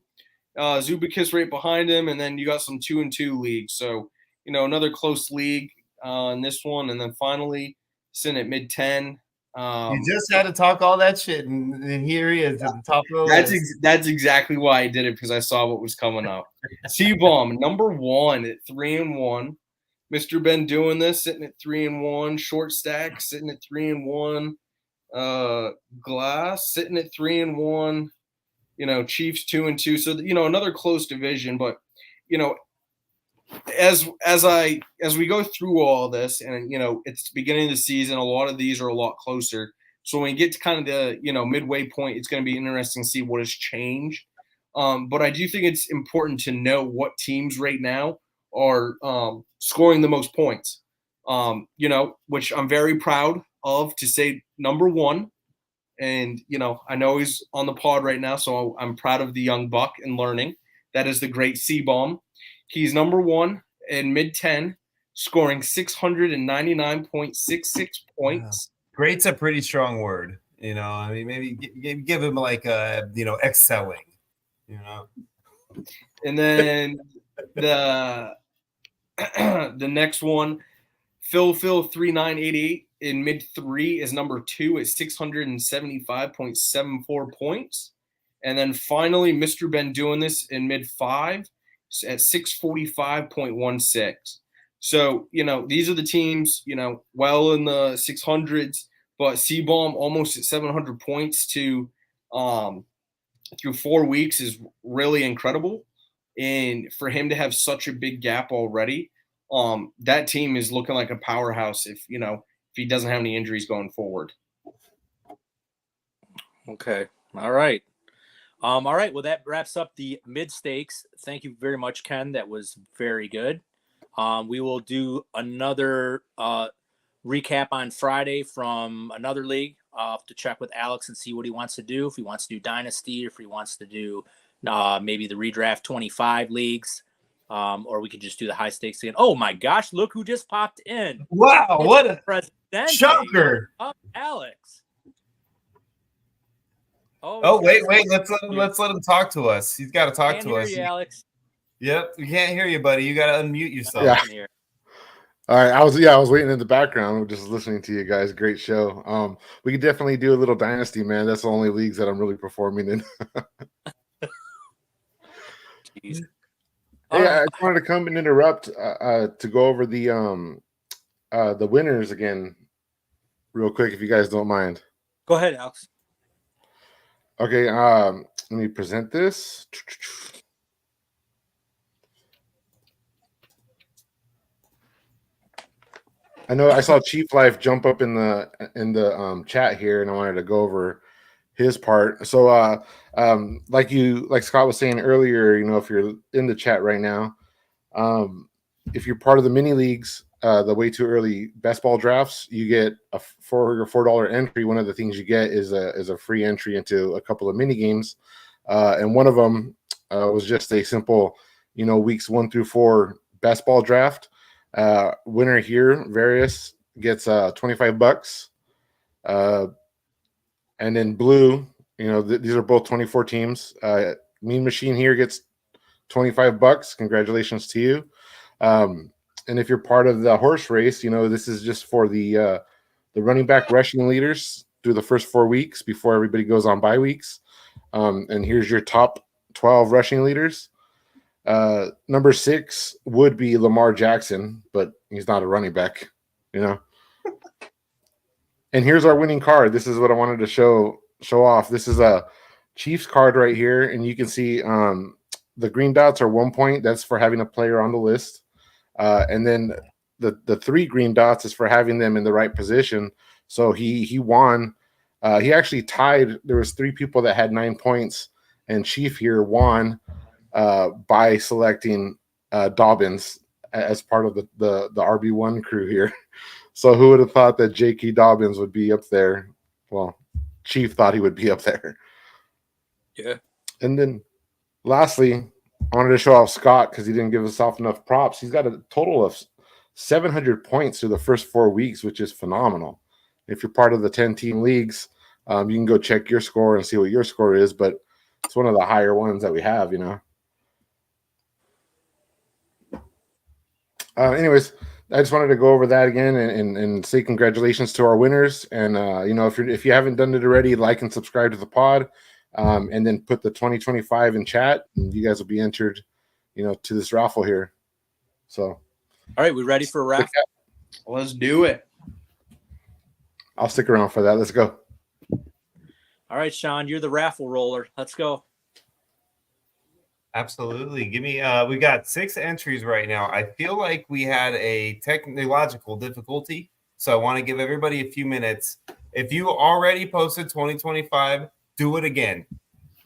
Zubakis right behind him, and then you got some 2-2 leagues. So another close league in this one, and then finally sitting at mid 10. You just had to talk all that shit, and here he is at the top of the list. That's exactly why I did it, because I saw what was coming up. C-Bomb number 1 at 3-1. Mr. Ben doing this sitting at 3-1. Short Stack sitting at 3-1. Glass sitting at 3-1. Chiefs 2-2. So another close division, but as we go through all this, and it's the beginning of the season, a lot of these are a lot closer. So when you get to kind of the midway point, it's going to be interesting to see what has changed. But I do think it's important to know what teams right now are scoring the most points. Which I'm very proud of to say number 1. And, I know he's on the pod right now, so I'm proud of the young buck and learning. That is the great C-Bomb. He's number 1 in mid 10, scoring 699.66 points. Wow. Great's a pretty strong word. Maybe give him like excelling, And then the next one, Phil 3988 in mid 3 is number 2 at 675.74 points. And then finally, Mr. Ben doing this in mid 5 at 645.16. So, these are the teams, well in the 600s, but C-Bomb almost at 700 points through 4 weeks is really incredible. And for him to have such a big gap already, that team is looking like a powerhouse if he doesn't have any injuries going forward. Okay. All right. All right. Well, that wraps up the mid stakes. Thank you very much, Ken. That was very good. We will do another recap on Friday from another league. I'll have to check with Alex and see what he wants to do. If he wants to do Dynasty, if he wants to do maybe the redraft 25 leagues, or we could just do the high stakes again. Oh my gosh, look who just popped in. Wow, what a Presidente shocker. of Alex. Oh, wait. Let's let him talk to us. He's got to talk to us. You, Alex. Yep, we can't hear you, buddy. You got to unmute yourself. Yeah. All right, I was waiting in the background, just listening to you guys. Great show. We could definitely do a little Dynasty, man. That's the only leagues that I'm really performing in. Jeez. Hey, I just wanted to come and interrupt to go over the winners again, real quick, if you guys don't mind. Go ahead, Alex. Okay, let me present this. I know I saw Chief Life jump up in the chat here, and I wanted to go over his part. So, like Scott was saying earlier, if you're in the chat right now, if you're part of the mini leagues, the way too early best ball drafts, you get for your $4 entry. One of the things you get is a free entry into a couple of mini games, and one of them was just a simple, weeks 1 through 4 best ball draft. Winner here, Various, gets $25. And then Blue, these are both 24 teams. Mean Machine here gets $25. Congratulations to you. And if you're part of the horse race, this is just for the running back rushing leaders through the first 4 weeks before everybody goes on bye weeks. And here's your top 12 rushing leaders. Number 6 would be Lamar Jackson, but he's not a running back, And here's our winning card. This is what I wanted to show off. This is a Chiefs card right here, and you can see the green dots are 1 point. That's for having a player on the list, and then the 3 green dots is for having them in the right position. So he won. He actually tied. There was 3 people that had 9 points, and Chief here won by selecting Dobbins as part of the RB1 crew here. So who would have thought that J.K. Dobbins would be up there? Well, Chief thought he would be up there. Yeah. And then lastly, I wanted to show off Scott because he didn't give himself enough props. He's got a total of 700 points through the first 4 weeks, which is phenomenal. If you're part of the 10-team leagues, you can go check your score and see what your score is, but it's one of the higher ones that we have, Anyways, I just wanted to go over that again and say congratulations to our winners. And if you haven't done it already, like and subscribe to the pod, and then put the 2025 in chat, and you guys will be entered, to this raffle here. So, all right, we ready for a raffle? Let's do it. I'll stick around for that. Let's go. All right, Sean, you're the raffle roller. Let's go. Absolutely. Give me we got 6 entries right now. I feel like we had a technological difficulty, so I want to give everybody a few minutes. If you already posted 2025, do it again.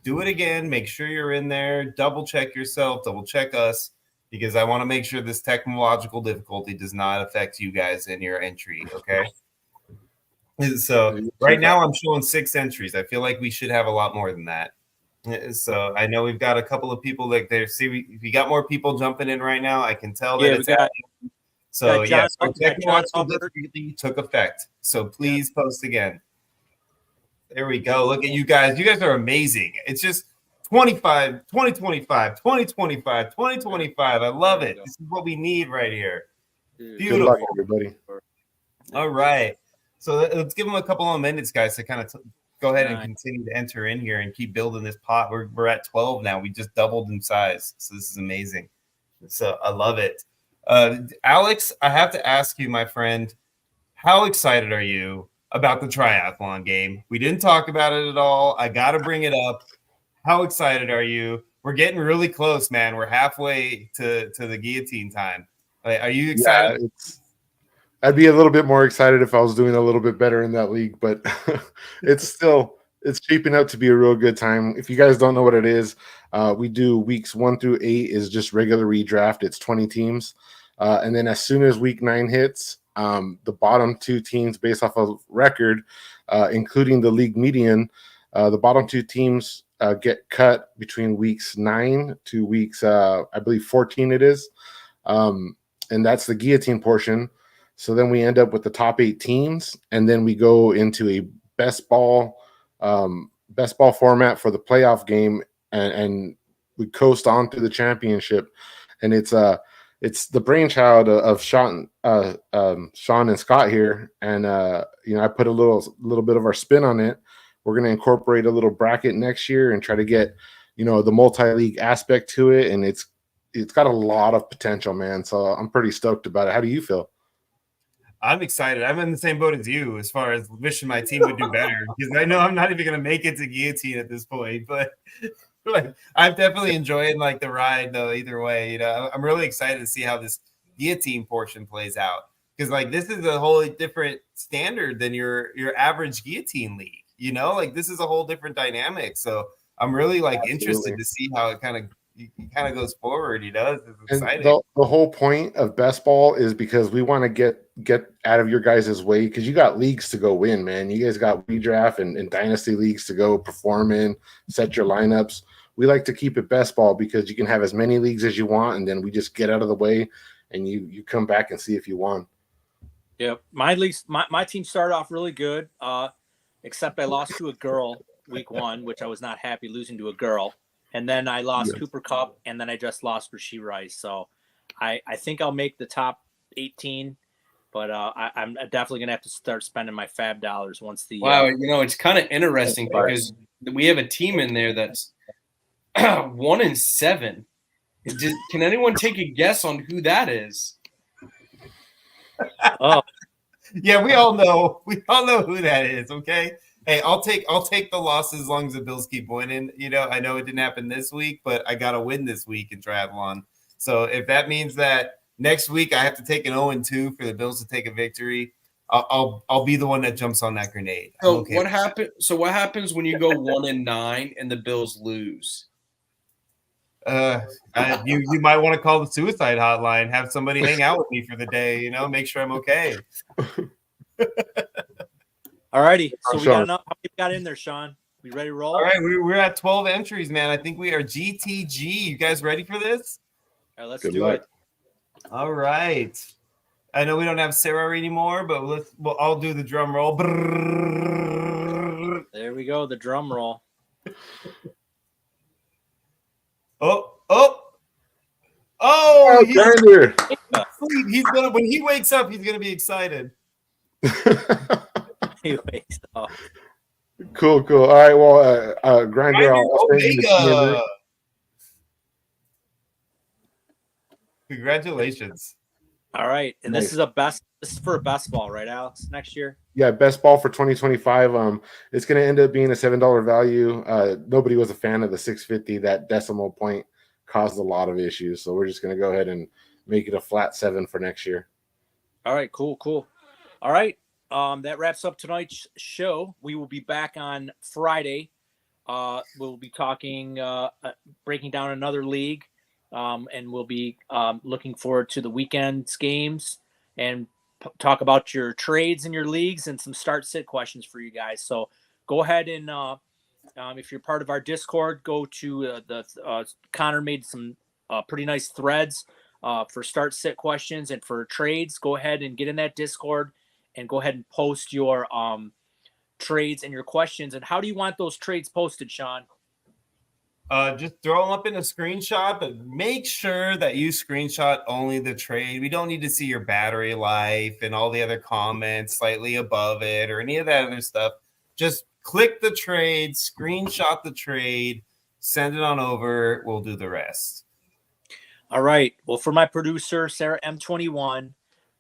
Do it again. Make sure you're in there. Double check yourself, double check us, because I want to make sure this technological difficulty does not affect you guys in your entry, okay? So right now I'm showing 6 entries. I feel like we should have a lot more than that. So I know we've got a couple of people like there. See, we got more people jumping in right now. I can tell that it's happening. So yes, technological difficulty took effect. So please post again. There we go. Look at you guys. You guys are amazing. It's just 2025. I love it. This is what we need right here. Beautiful. Good luck, everybody. All right. So let's give them a couple of minutes, guys, to kind of go ahead and continue to enter in here and keep building this pot. We're at 12 now. We just doubled in size. So this is amazing. So I love it. Alex, I have to ask you, my friend, how excited are you about the triathlon game? We didn't talk about it at all. I got to bring it up. How excited are you? We're getting really close, man. We're halfway to the guillotine time. Are you excited? Yeah, I'd be a little bit more excited if I was doing a little bit better in that league, but it's shaping up to be a real good time. If you guys don't know what it is, we do weeks 1 through 8 is just regular redraft. It's 20 teams. And then as soon as week 9 hits, the bottom two teams based off of record, including the league median. The bottom two teams get cut between weeks 9 to weeks, I believe 14 it is. And that's the guillotine portion. So then we end up with the top 8 teams, and then we go into a best ball format for the playoff game, and we coast on to the championship. And it's the brainchild of Sean and Scott here, and I put a little bit of our spin on it. We're going to incorporate a little bracket next year and try to get the multi-league aspect to it, and it's got a lot of potential, man. So I'm pretty stoked about it. How do you feel? I'm excited. I'm in the same boat as you as far as wishing my team would do better, because I know I'm not even going to make it to guillotine at this point, but I'm definitely enjoying the ride though. Either way, I'm really excited to see how this guillotine portion plays out, because this is a wholly different standard than your average guillotine league. This is a whole different dynamic. So I'm really interested to see how it kind of goes forward. It's exciting. The whole point of best ball is because we want to get out of your guys' way, because you got leagues to go win, man. You guys got redraft and dynasty leagues to go perform in, set your lineups. We like to keep it best ball because you can have as many leagues as you want, and then we just get out of the way and you come back and see if you won. Yeah, my team started off really good, except I lost to a girl week 1, which I was not happy losing to a girl. And then I lost Cooper Kupp, and then I just lost Rashee Rice. So I think I'll make the top 18, but I'm definitely going to have to start spending my fab dollars once the – Wow, it's kind of interesting because we have a team in there that's 1-7. Can anyone take a guess on who that is? Oh, yeah, we all know who that is. Okay. Hey, I'll take the losses as long as the Bills keep winning. I know it didn't happen this week, but I got to win this week in triathlon. So if that means that next week I have to take an 0-2 for the Bills to take a victory, I'll be the one that jumps on that grenade. So what happens when you go 1-9 and the Bills lose? You might want to call the suicide hotline, have somebody hang out with me for the day, make sure I'm okay. all righty. So we Sean. got enough. How many got in there, Sean? We ready to roll? All right, we're at 12 entries, man. I think we are GTG. You guys ready for this? All right, let's Good do luck. it. All right. I know we don't have Sarah anymore, but I'll do the drum roll. There we go. The drum roll. Grinder. He's gonna when he wakes up, he's gonna be excited. He wakes up. Cool. All right, well, Grinder, I'll send you the Omega. Congratulations. All right, and Nice. This is for a best ball, right, Alex? Next year. Yeah, best ball for 2025. It's going to end up being a $7 value. Nobody was a fan of the 650. That decimal point caused a lot of issues, so we're just going to go ahead and make it a flat 7 for next year. All right, cool. All right, that wraps up tonight's show. We will be back on Friday. We'll be talking, breaking down another league, and we'll be looking forward to the weekend's games and talk about your trades in your leagues and some start-sit questions for you guys. So go ahead and if you're part of our Discord, go to Connor made some pretty nice threads for start-sit questions and for trades. Go ahead and get in that Discord and go ahead and post your trades and your questions. And how do you want those trades posted, Sean? Just throw them up in a screenshot, but make sure that you screenshot only the trade. We don't need to see your battery life and all the other comments slightly above it or any of that other stuff. Just click the trade, screenshot the trade, send it on over. We'll do the rest. All right. Well, for my producer, Sarah M21,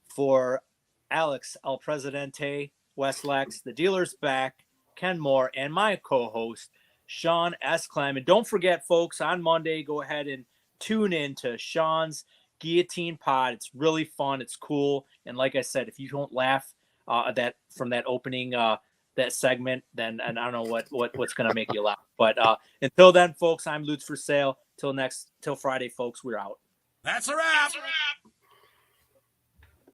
for Alex El Presidente, Westlex, the dealer's back, Ken Moore, and my co-host, Sean S. Clem. And don't forget, folks, on Monday, go ahead and tune in to Sean's Guillotine Pod. It's really fun. It's cool. And like I said, if you don't laugh from that opening that segment, then and I don't know what's going to make you laugh. But until then, folks, I'm Lutz for Sale. Till Friday, folks, we're out. That's a wrap.